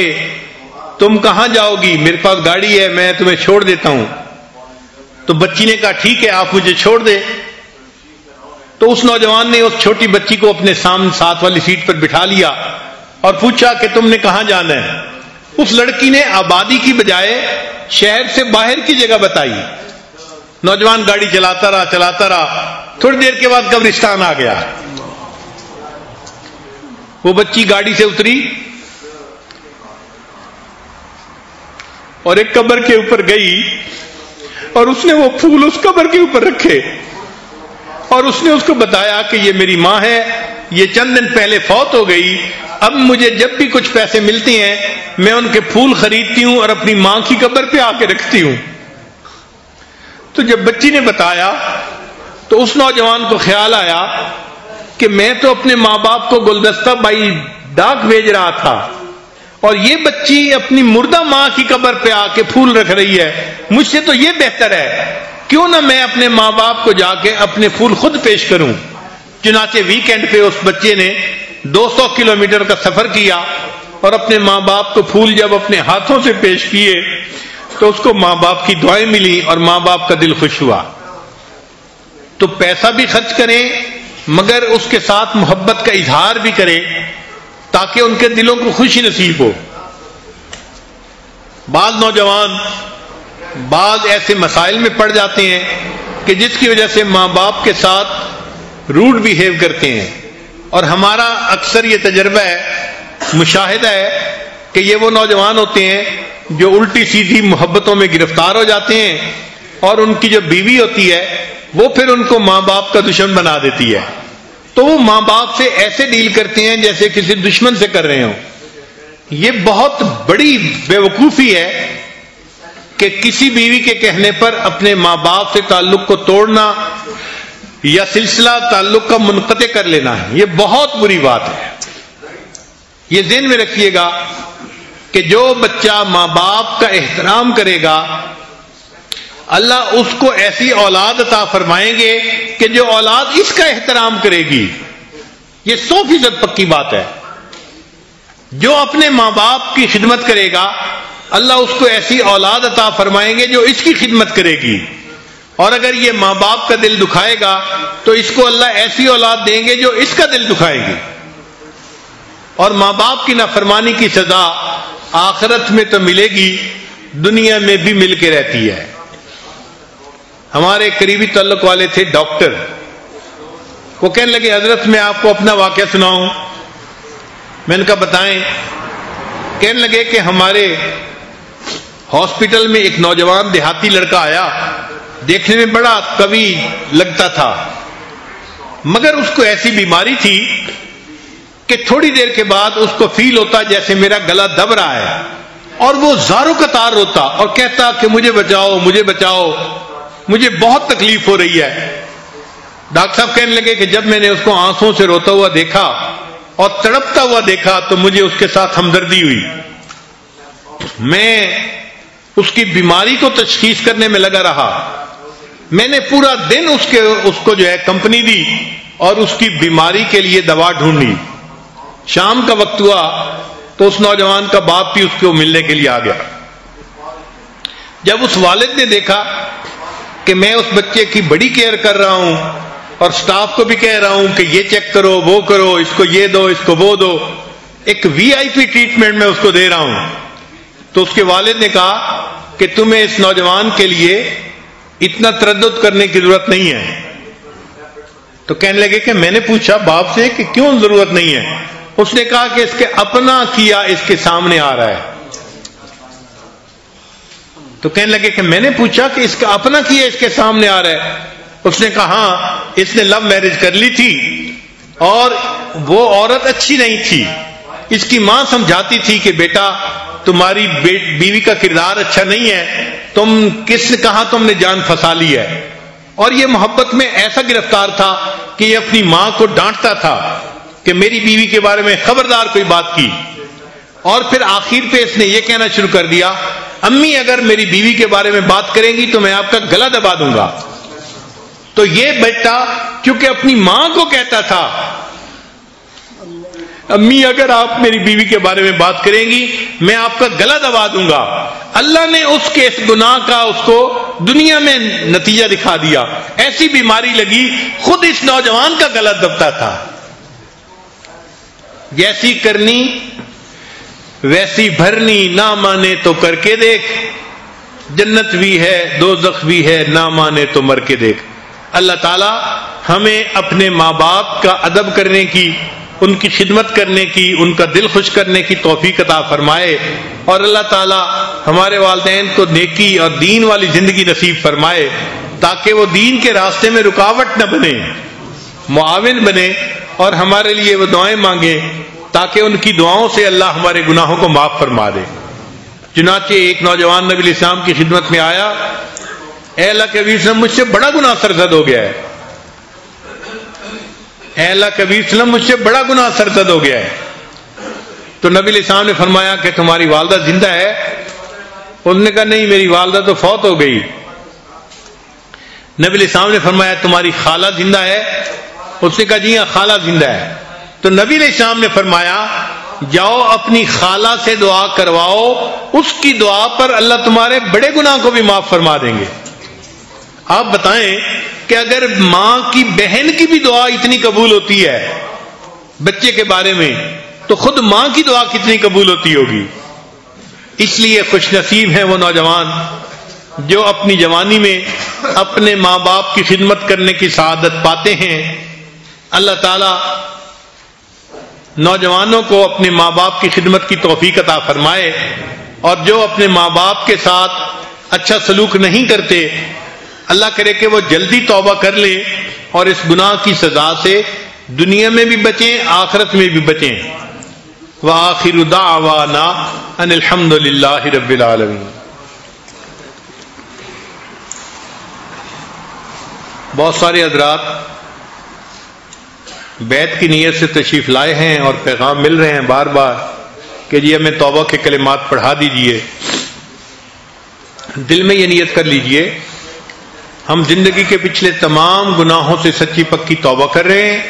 تم کہاں جاؤ گی؟ میرے پاس گاڑی ہے، میں تمہیں چھوڑ دیتا ہوں۔ تو بچی نے کہا ٹھیک ہے، آپ مجھے چھوڑ دے۔ تو اس نوجوان نے اس چھوٹی بچی کو اپنے سامنے ساتھ والی سیٹ پر بٹھا لیا اور پوچھا کہ تم نے کہاں جانا ہے؟ اس لڑکی نے آبادی کی بجائے شہر سے باہر کی جگہ بتائی۔ نوجوان گاڑی چلاتا رہا، تھوڑی دیر کے بعد قبرستان آ گیا۔ وہ بچی گاڑی سے اتری اور ایک قبر کے اوپر گئی اور اس نے وہ پھول اس قبر کے اوپر رکھے اور اس نے اس کو بتایا کہ یہ میری ماں ہے، یہ چند دن پہلے فوت ہو گئی، اب مجھے جب بھی کچھ پیسے ملتے ہیں میں ان کے پھول خریدتی ہوں اور اپنی ماں کی قبر پہ آ کے رکھتی ہوں۔ تو جب بچی نے بتایا تو اس نوجوان کو خیال آیا کہ میں تو اپنے ماں باپ کو گلدستہ بائی ڈاک بھیج رہا تھا اور یہ بچی اپنی مردہ ماں کی قبر پہ آ کے پھول رکھ رہی ہے، مجھ سے تو یہ بہتر ہے، کیوں نہ میں اپنے ماں باپ کو جا کے اپنے پھول خود پیش کروں۔ چنانچہ ویکینڈ پہ اس بچے نے 200 کلومیٹر کا سفر کیا اور اپنے ماں باپ کو پھول جب اپنے ہاتھوں سے پیش کیے تو اس کو ماں باپ کی دعائیں ملی اور ماں باپ کا دل خوش ہوا۔ تو پیسہ بھی خرچ کریں مگر اس کے ساتھ محبت کا اظہار بھی کریں تاکہ ان کے دلوں کو خوشی نصیب ہو۔ بعض نوجوان بعض ایسے مسائل میں پڑ جاتے ہیں کہ جس کی وجہ سے ماں باپ کے ساتھ روڈ بیہیو کرتے ہیں، اور ہمارا اکثر یہ تجربہ ہے، مشاہدہ ہے کہ یہ وہ نوجوان ہوتے ہیں جو الٹی سیدھی محبتوں میں گرفتار ہو جاتے ہیں اور ان کی جو بیوی ہوتی ہے وہ پھر ان کو ماں باپ کا دشمن بنا دیتی ہے، تو وہ ماں باپ سے ایسے ڈیل کرتے ہیں جیسے کسی دشمن سے کر رہے ہوں۔ یہ بہت بڑی بیوقوفی ہے کہ کسی بیوی کے کہنے پر اپنے ماں باپ سے تعلق کو توڑنا یا سلسلہ تعلق کا منقطع کر لینا ہے، یہ بہت بری بات ہے۔ یہ ذہن میں رکھیے گا کہ جو بچہ ماں باپ کا احترام کرے گا اللہ اس کو ایسی اولاد عطا فرمائیں گے کہ جو اولاد اس کا احترام کرے گی، یہ 100% پکی بات ہے۔ جو اپنے ماں باپ کی خدمت کرے گا اللہ اس کو ایسی اولاد عطا فرمائیں گے جو اس کی خدمت کرے گی، اور اگر یہ ماں باپ کا دل دکھائے گا تو اس کو اللہ ایسی اولاد دیں گے جو اس کا دل دکھائے گی، اور ماں باپ کی نافرمانی کی سزا آخرت میں تو ملے گی، دنیا میں بھی مل کے رہتی ہے۔ ہمارے قریبی تعلق والے تھے ڈاکٹر، وہ کہنے لگے حضرت میں آپ کو اپنا واقعہ سناؤں؟ میں نے کہا بتائیں۔ کہنے لگے کہ ہمارے ہاسپٹل میں ایک نوجوان دیہاتی لڑکا آیا، دیکھنے میں بڑا قوی لگتا تھا مگر اس کو ایسی بیماری تھی کہ تھوڑی دیر کے بعد اس کو فیل ہوتا جیسے میرا گلا دب رہا ہے، اور وہ زاروں قطار روتا اور کہتا کہ مجھے بچاؤ مجھے بچاؤ، مجھے بہت تکلیف ہو رہی ہے۔ ڈاکٹر صاحب کہنے لگے کہ جب میں نے اس کو آنسوں سے روتا ہوا دیکھا اور تڑپتا ہوا دیکھا تو مجھے اس کے ساتھ ہمدردی ہوئی۔ میں اس کی بیماری کو تشخیص کرنے میں لگا رہا، میں نے پورا دن اس کو جو ہے کمپنی دی اور اس کی بیماری کے لیے دوا ڈھونڈی۔ شام کا وقت ہوا تو اس نوجوان کا باپ بھی اس کو ملنے کے لیے آ گیا۔ جب اس والد نے دیکھا کہ میں اس بچے کی بڑی کیئر کر رہا ہوں اور سٹاف کو بھی کہہ رہا ہوں کہ یہ چیک کرو وہ کرو، اس کو یہ دو اس کو وہ دو، ایک VIP ٹریٹمنٹ میں اس کو دے رہا ہوں، تو اس کے والد نے کہا کہ تمہیں اس نوجوان کے لیے اتنا تردد کرنے کی ضرورت نہیں ہے۔ تو کہنے لگے کہ میں نے پوچھا باپ سے کہ کیوں ضرورت نہیں ہے؟ اس نے کہا کہ اس کے اپنا کیا اس کے سامنے آ رہا ہے۔ تو کہنے لگے کہ میں نے پوچھا کہ اس کا اپنا کیا اس کے سامنے آ رہا ہے؟ اس نے کہا ہاں، اس نے لو میرج کر لی تھی اور وہ عورت اچھی نہیں تھی، اس کی ماں سمجھاتی تھی کہ بیٹا تمہاری بیوی کا کردار اچھا نہیں ہے، تم کہاں تم نے جان پھنسا لی ہے، اور یہ محبت میں ایسا گرفتار تھا کہ یہ اپنی ماں کو ڈانٹتا تھا کہ میری بیوی کے بارے میں خبردار کوئی بات کی، اور پھر آخر پہ اس نے یہ کہنا شروع کر دیا امی اگر میری بیوی کے بارے میں بات کریں گی تو میں آپ کا گلا دبا دوں گا. تو یہ بیٹا کیونکہ اپنی ماں کو کہتا تھا امی اگر آپ میری بیوی کے بارے میں بات کریں گی میں آپ کا گلا دبا دوں گا، اللہ نے اس کے اس گناہ کا اس کو دنیا میں نتیجہ دکھا دیا. ایسی بیماری لگی خود اس نوجوان کا گلا دبتا تھا. جیسی کرنی ویسی بھرنی، نہ مانے تو کر کے دیکھ، جنت بھی ہے دوزخ بھی ہے، نہ مانے تو مر کے دیکھ. اللہ تعالی ہمیں اپنے ماں باپ کا ادب کرنے کی، ان کی خدمت کرنے کی، ان کا دل خوش کرنے کی توفیق عطا فرمائے، اور اللہ تعالی ہمارے والدین کو نیکی اور دین والی زندگی نصیب فرمائے تاکہ وہ دین کے راستے میں رکاوٹ نہ بنے، معاون بنے، اور ہمارے لیے وہ دعائیں مانگے تاکہ ان کی دعاؤں سے اللہ ہمارے گناہوں کو معاف فرما دے. چنانچہ ایک نوجوان نبی علیہ السلام کی خدمت میں آیا، اے اللہ کے حبیب وسلم مجھ سے بڑا گناہ سرزد ہو گیا ہے، اے اللہ کے حبیب وسلم مجھ سے بڑا گناہ سرزد ہو گیا ہے. تو نبی علیہ السلام نے فرمایا کہ تمہاری والدہ زندہ ہے؟ انہوں نے کہا نہیں میری والدہ تو فوت ہو گئی. نبی علیہ السلام نے فرمایا تمہاری خالہ زندہ ہے؟ اس نے کہا جی ہاں خالہ زندہ ہے. تو نبی علیہ السلام نے فرمایا جاؤ اپنی خالہ سے دعا کرواؤ، اس کی دعا پر اللہ تمہارے بڑے گناہ کو بھی معاف فرما دیں گے. آپ بتائیں کہ اگر ماں کی بہن کی بھی دعا اتنی قبول ہوتی ہے بچے کے بارے میں تو خود ماں کی دعا کتنی قبول ہوتی ہوگی. اس لیے خوش نصیب ہیں وہ نوجوان جو اپنی جوانی میں اپنے ماں باپ کی خدمت کرنے کی سعادت پاتے ہیں. اللہ تعالی نوجوانوں کو اپنے ماں باپ کی خدمت کی توفیق عطا فرمائے، اور جو اپنے ماں باپ کے ساتھ اچھا سلوک نہیں کرتے اللہ کرے کہ وہ جلدی توبہ کر لیں اور اس گناہ کی سزا سے دنیا میں بھی بچیں آخرت میں بھی بچیں. وآخر دعوانا ان الحمد للہ رب العالمین. بہت سارے حضرات بیعت کی نیت سے تشریف لائے ہیں اور پیغام مل رہے ہیں بار بار کہ جی ہمیں توبہ کے کلمات پڑھا دیجئے. دل میں یہ نیت کر لیجئے ہم زندگی کے پچھلے تمام گناہوں سے سچی پکی توبہ کر رہے ہیں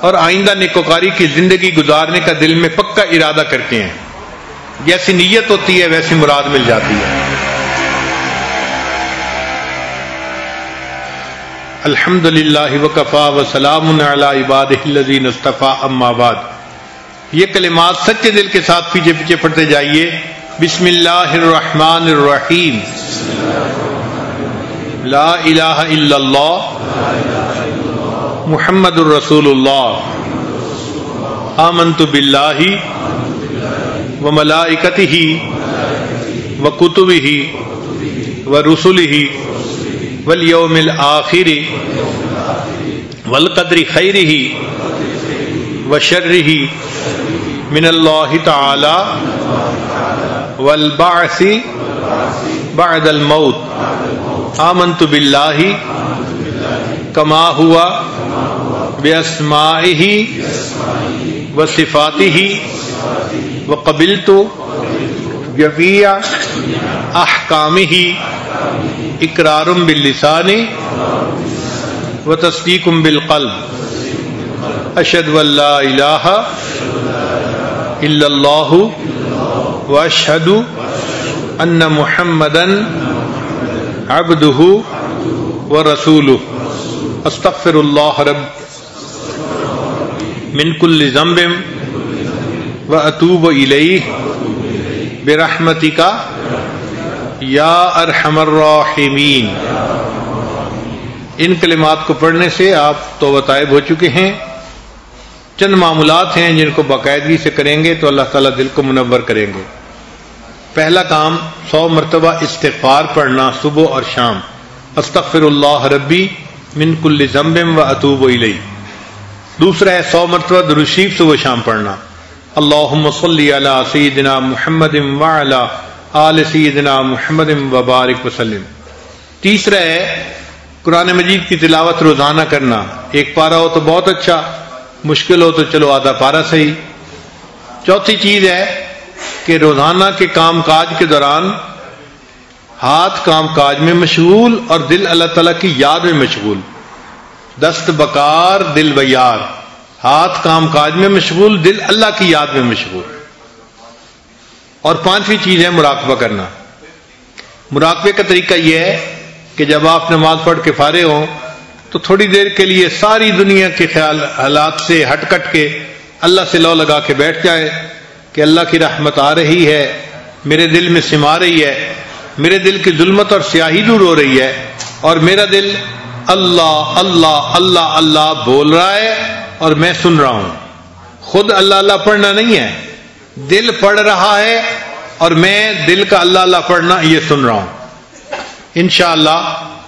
اور آئندہ نیکوکاری کی زندگی گزارنے کا دل میں پکا ارادہ کرتے ہیں. جیسی نیت ہوتی ہے ویسی مراد مل جاتی ہے. الحمد للہ وکفا وسلام علی عبادہ الذین اصطفی اما بعد. یہ کلمات سچے دل کے ساتھ پیچھے پیچھے پڑھتے جائیے. بسم اللہ الرحمن الرحیم. لا الہ الا اللہ محمد الرسول اللہ. آمنت باللہ وملائکتہ وکتبہ ورسلہ والیوم الآخر والقدر خیرہ وشرہ من اللہ تعالی والبعث بعد الموت. آمنت باللہ کما ہوا باسمائہ وصفاتہ وقبلت جميع احکامہ اقرار باللسان وتصدیق بالقلب. اشہد ان لا الہ الا اللہ واشہد ان محمدا عبدہ ورسولہ. استغفر اللہ رب من کل ذنب واتوب الیہ برحمتک یا ارحم الراحمین. ان کلمات کو پڑھنے سے آپ توبہ طائب ہو چکے ہیں. چند معمولات ہیں جن کو باقاعدگی سے کریں گے تو اللہ تعالیٰ دل کو منور کریں گے. پہلا کام 100 مرتبہ استغفار پڑھنا صبح اور شام. استغفر اللہ ربی من کل ذنب واتوب الیہ. دوسرا ہے 100 مرتبہ درود شریف صبح شام پڑھنا. اللہم صلی علی سیدنا محمد وعلی آل سیدنا محمد وبارک وسلم. تیسرا ہے قرآن مجید کی تلاوت روزانہ کرنا. ایک پارہ ہو تو بہت اچھا، مشکل ہو تو چلو آدھا پارا صحیح۔ چوتھی چیز ہے کہ روزانہ کے کام کاج کے دوران ہاتھ کام کاج میں مشغول اور دل اللہ تعالیٰ کی یاد میں مشغول۔ دست بکار دل بیار، ہاتھ کام کاج میں مشغول، دل اللہ کی یاد میں مشغول۔ اور پانچویں چیز ہے مراقبہ کرنا۔ مراقبے کا طریقہ یہ ہے کہ جب آپ نماز پڑھ کے فارغ ہوں تو تھوڑی دیر کے لیے ساری دنیا کے حالات سے ہٹ کٹ کے اللہ سے لو لگا کے بیٹھ جائے کہ اللہ کی رحمت آ رہی ہے، میرے دل میں سما رہی ہے، میرے دل کی ظلمت اور سیاہی دور ہو رہی ہے، اور میرا دل اللہ اللہ اللہ اللہ بول رہا ہے اور میں سن رہا ہوں۔ خود اللہ اللہ پڑھنا نہیں ہے، دل پڑھ رہا ہے اور میں دل کا اللہ اللہ پڑھنا یہ سن رہا ہوں۔ انشاءاللہ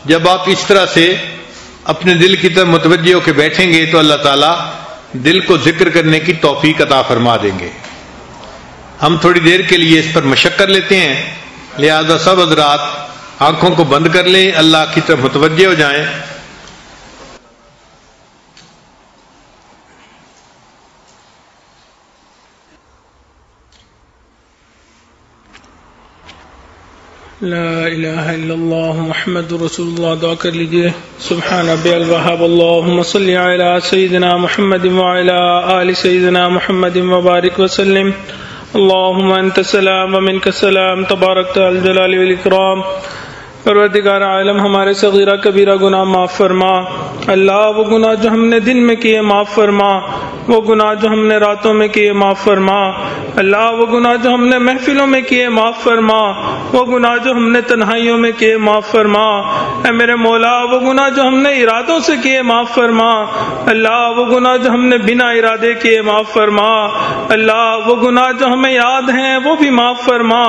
جب آپ اس طرح سے اپنے دل کی طرف متوجہ ہو کے بیٹھیں گے تو اللہ تعالیٰ دل کو ذکر کرنے کی توفیق عطا فرما دیں گے۔ ہم تھوڑی دیر کے لیے اس پر مشق کر لیتے ہیں، لہذا سب حضرات آنکھوں کو بند کر لیں، اللہ کی طرف متوجہ ہو جائیں۔ لا الہ الا اللہ محمد رسول اللہ۔ دعا کر لیجئے۔ سبحان ربی الوہاب، اللہم صلی علی سیدنا محمد وعلی آل سیدنا محمد وبارک وسلم۔ اللہم انت السلام ومنک السلام، تبارکت الجلال والاکرام۔ پروردگار عالم ہمارے صغیرہ کبیرہ گناہ معاف فرما۔ اللہ وہ گناہ جو ہم نے دن میں کیے معاف فرما، وہ گناہ جو ہم نے راتوں میں کیے معاف فرما۔ اللہ وہ گناہ جو ہم نے محفلوں میں کیے معاف فرما، وہ گناہ جو ہم نے تنہائیوں میں کیے معاف فرما۔ اے میرے مولا وہ گناہ جو ہم نے ارادوں سے کیے معاف فرما۔ اللہ وہ گناہ جو ہم نے بنا ارادے کیے معاف فرما۔ اللہ وہ گناہ جو ہمیں یاد ہیں وہ بھی معاف فرما،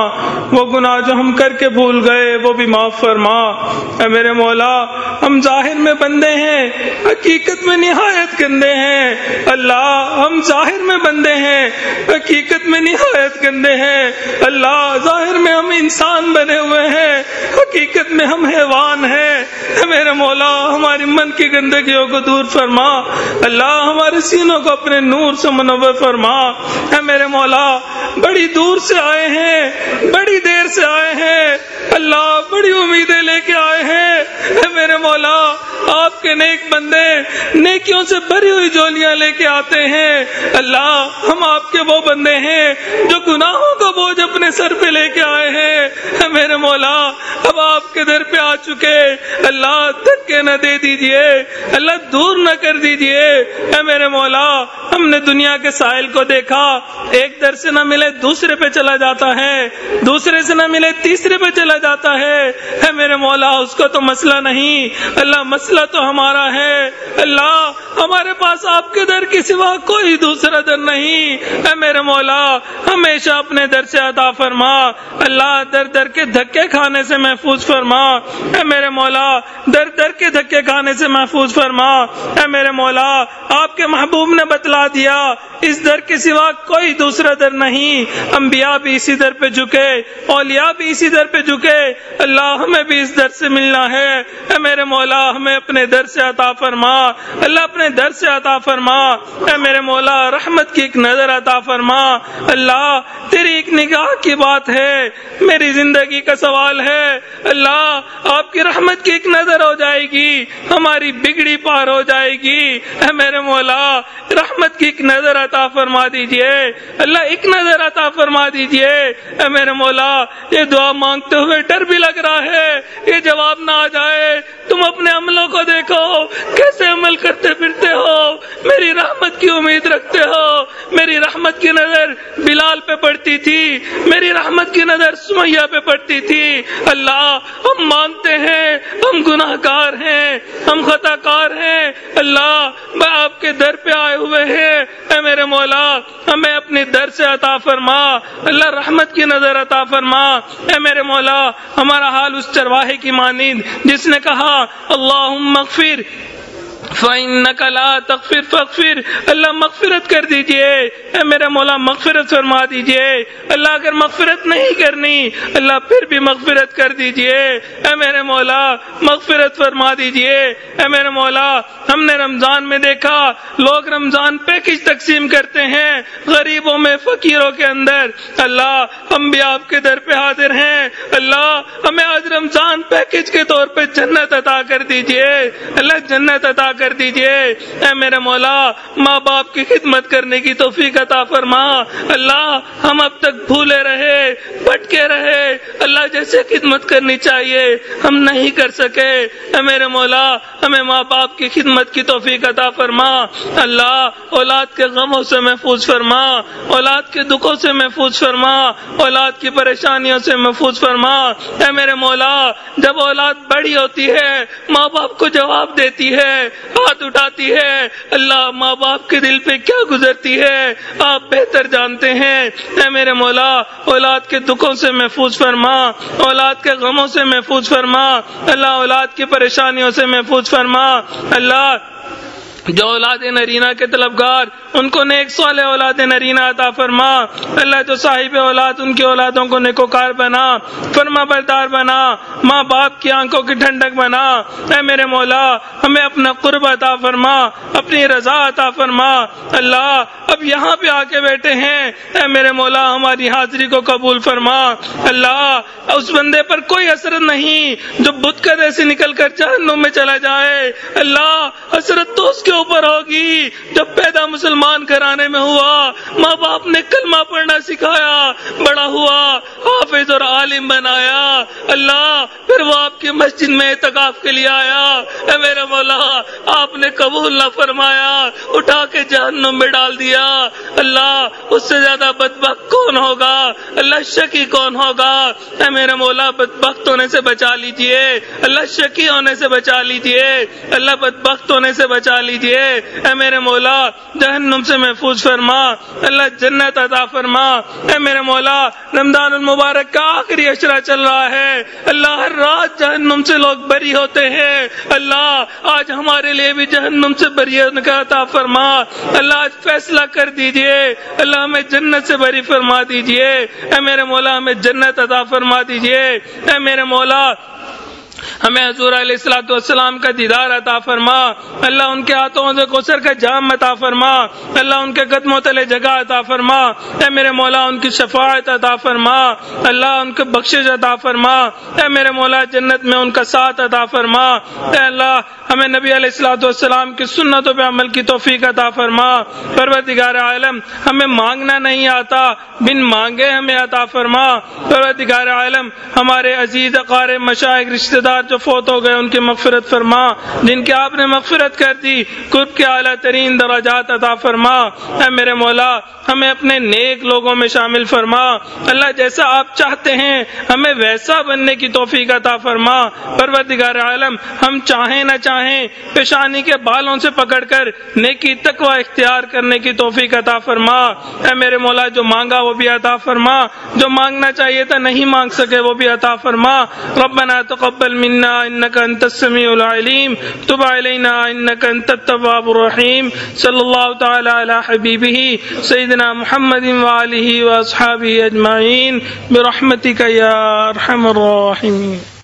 وہ گناہ جو ہم کر کے بھول گئے وہ بھی معاف فرما۔ اے میرے مولا ہم ظاہر میں بندے ہیں، حقیقت میں نہایت گندے ہیں۔ اللہ ہم ظاہر میں بندے ہیں، حقیقت میں نہایت گندے ہیں۔ اللہ ظاہر میں ہم انسان بنے ہوئے ہیں، حقیقت میں ہم حیوان ہیں۔ اے میرے مولا ہماری من کی گندگیوں کو دور فرما۔ اللہ ہمارے سینوں کو اپنے نور سے منور فرما۔ اے میرے مولا بڑی دور سے آئے ہیں، بڑی دیر سے آئے ہیں، اللہ بڑی امیدیں لے کے آئے ہیں۔ اے میرے مولا آپ کے نیک بندے نیکیوں سے بھری ہوئی جولیاں لے کے آتے ہیں۔ اللہ ہم آپ کے وہ بندے ہیں جو گناہوں کا بوجھ اپنے سر پہ لے کے آئے ہیں۔ اے میرے مولا اب آپ کے در پہ آ چکے، اللہ دھکے نہ دے دیجئے، اللہ دور نہ کر دیجئے۔ اے میرے مولا ہم نے دنیا کے سائل کو دیکھا، ایک در سے نہ ملے دوسرے پہ چلا جاتا ہے، دوسرے سے نہ ملے تیسرے پہ چلا جاتا ہے۔ اے میرے مولا اس کو تو مسئلہ نہیں، اللہ مسئلہ تو ہمارا ہے۔ اللہ ہمارے پاس آپ کے در کے سوا کوئی دوسرا در نہیں۔ اے میرے مولا ہمیشہ اپنے در سے عطا فرما، اللہ در در کے دھکے کھانے سے محفوظ فرما۔ اے میرے مولا در در کے دھکے کھانے سے محفوظ فرما۔ اے میرے مولا آپ کے محبوب نے بتلا دیا اس در کے سوا کوئی دوسرا در نہیں۔ انبیاء بھی اسی در پہ جھکے، اولیاء بھی اسی در پہ جھکے، اللہ ہمیں بھی اس در سے ملنا ہے۔ اے میرے مولا ہمیں اپنے در سے عطا فرما، اللہ اپنے در سے عطا فرما۔ اے میرے مولا رحمت کی ایک نظر عطا فرما۔ اللہ تیری ایک نگاہ کی بات ہے، میری زندگی کا سوال ہے، اللہ آپ کی رحمت کی ایک نظر ہو جائے گی، ہماری بگڑی پار ہو جائے گی۔ اے میرے مولا رحمت کی ایک نظر عطا فرما دیجئے، اللہ ایک نظر عطا فرما دیجئے۔ اے میرے مولا یہ دعا مانگتے ہوئے ڈر بھی لگ رہا ہے یہ جواب نہ آ جائے، تم اپنے عملوں کو دیکھو کیسے عمل کرتے پھرتے ہو، میری رحمت کی امید رکھتے ہو۔ میری رحمت کی نظر بلال پہ پڑتی تھی، میری رحمت کی نظر سمیہ پہ پڑتی تھی۔ اللہ ہم مانتے ہیں ہم گناہ گار ہیں، ہم خطا کار ہیں، اللہ میں آپ کے در پہ آئے ہوئے ہیں۔ اے میرے مولا ہمیں اپنے در سے عطا فرما، اللہ رحمت کی نظر عطا فرما۔ اے میرے مولا ہمارا حال اس چرواہے کی مانند جس نے کہا اللہم اغفر فَإِنَّكَ لَا تَغْفِرْ فَاغْفِرْ، اللہ مغفرت کر دیجئے، اے میرے مولا مغفرت فرما دیجئے۔ اللہ اگر مغفرت نہیں کرنی اللہ پھر بھی مغفرت کر دیجئے، اے میرے مولا مغفرت فرما دیجئے۔ اے میرے مولا ہم نے رمضان میں دیکھا لوگ رمضان پیکج تقسیم کرتے ہیں غریبوں میں فقیروں کے اندر، اللہ ہم بھی آپ کے در پہ حاضر ہیں، اللہ ہمیں آج رمضان پیکج کے طور پہ جنت عطا کر دیجئے، اللہ جنت عطا کر دیجئے۔ اے میرے مولا ماں باپ کی خدمت کرنے کی توفیق عطا فرما، اللہ ہم اب تک بھولے رہے بھٹکے رہے، اللہ جیسے خدمت کرنی چاہیے ہم نہیں کر سکے، اے میرے مولا ہمیں ماں باپ کی خدمت کی توفیق عطا فرما، اللہ اولاد کے غموں سے محفوظ فرما، اولاد کے دکھوں سے محفوظ فرما، اولاد کی پریشانیوں سے محفوظ فرما۔ اے میرے مولا جب اولاد بڑی ہوتی ہے ماں باپ کو جواب دیتی ہے، ہاتھ اٹھاتی ہے، اللہ ماں باپ کے دل پہ کیا گزرتی ہے آپ بہتر جانتے ہیں۔ اے میرے مولا اولاد کے دکھوں سے محفوظ فرما، اولاد کے غموں سے محفوظ فرما، اللہ اولاد کی پریشانیوں سے محفوظ فرما، اللہ جو اولاد نرینہ کے طلبگار ان کو نیک صالح اولاد نرینہ عطا فرما، اللہ جو صاحب اولاد ان کی اولادوں کو نیکوکار بنا، فرما بردار بنا، ماں باپ کی آنکھوں کی ٹھنڈک بنا۔ اے میرے مولا ہمیں اپنا قرب عطا فرما، اپنی رضا عطا فرما، اللہ اب یہاں پہ آ کے بیٹھے ہیں، اے میرے مولا ہماری حاضری کو قبول فرما، اللہ اس بندے پر کوئی حسرت نہیں جو بت قدے سے نکل کر جہنم میں چلا جائے، اللہ حسرت تو اس کے اوپر ہوگی جب پیدا مسلمان گھرانے میں ہوا، ماں باپ نے کلمہ پڑھنا سکھایا، بڑا ہوا حافظ اور عالم بنایا، اللہ پھر وہ آپ کی مسجد میں اعتکاف کے لیے آیا، اے میرے مولا آپ نے قبول نہ فرمایا، اٹھا کے جہنم میں ڈال دیا، اللہ اس سے زیادہ بدبخت کون ہوگا، اللہ شقی کون ہوگا، اے میرے مولا بدبخت ہونے سے بچا لیجئے، اللہ شقی ہونے سے بچا لیجئے، اللہ بدبخت ہونے سے بچا لیجئے، اے میرے مولا جہنم سے محفوظ فرما، اللہ جنت عطا فرما۔ اے میرے مولا رمضان المبارک کا آخری عشرہ چل رہا ہے، اللہ ہر رات جہنم سے لوگ بری ہوتے ہیں، اللہ آج ہمارے لیے بھی جہنم سے بری ہونے کا عطا فرما، اللہ آج فیصلہ کر دیجئے، اللہ ہمیں جنت سے بری فرما دیجئے، اے میرے مولا ہمیں جنت عطا فرما دیجئے، اے میرے مولا ہمیں حضور علیہ الصلوۃ والسلام کا دیدار عطا فرما، اللہ ان کے ہاتھوں سے کوثر کا جام عطا فرما، اللہ ان کے قدموں تلے جگہ عطا فرما، اے میرے مولا ان کی شفاعت عطا فرما، اللہ ان کو بخشش عطا فرما، اے میرے مولا جنت میں ان کا ساتھ عطا فرما، اے اللہ ہمیں نبی علیہ الصلوۃ والسلام کی سنتوں پہ عمل کی توفیق عطا فرما، پروردگار عالم ہمیں مانگنا نہیں آتا بن مانگے ہمیں عطا فرما، پروردگار عالم ہمارے عزیز اقارب مشائخ رشتہ دار جو فوت ہو گئے ان کی مغفرت فرما، جن کی آپ نے مغفرت کر دی قرب کے اعلیٰ ترین درجات عطا فرما، اے میرے مولا ہمیں اپنے نیک لوگوں میں شامل فرما، اللہ جیسا آپ چاہتے ہیں ہمیں ویسا بننے کی توفیق عطا فرما، پروردگار عالم ہم چاہیں نہ چاہیں پیشانی کے بالوں سے پکڑ کر نیکی تقوی اختیار کرنے کی توفیق عطا فرما، اے میرے مولا جو مانگا وہ بھی عطا فرما، جو مانگنا چاہیے تھا نہیں مانگ سکے وہ بھی عطا فرما، ربنا تقبل منا انك انت السميع العليم تب علينا انك انت التواب الرحيم صلى الله تعالى على حبيبه سيدنا محمد وآله واصحابه اجمعين برحمتك يا ارحم الراحمين۔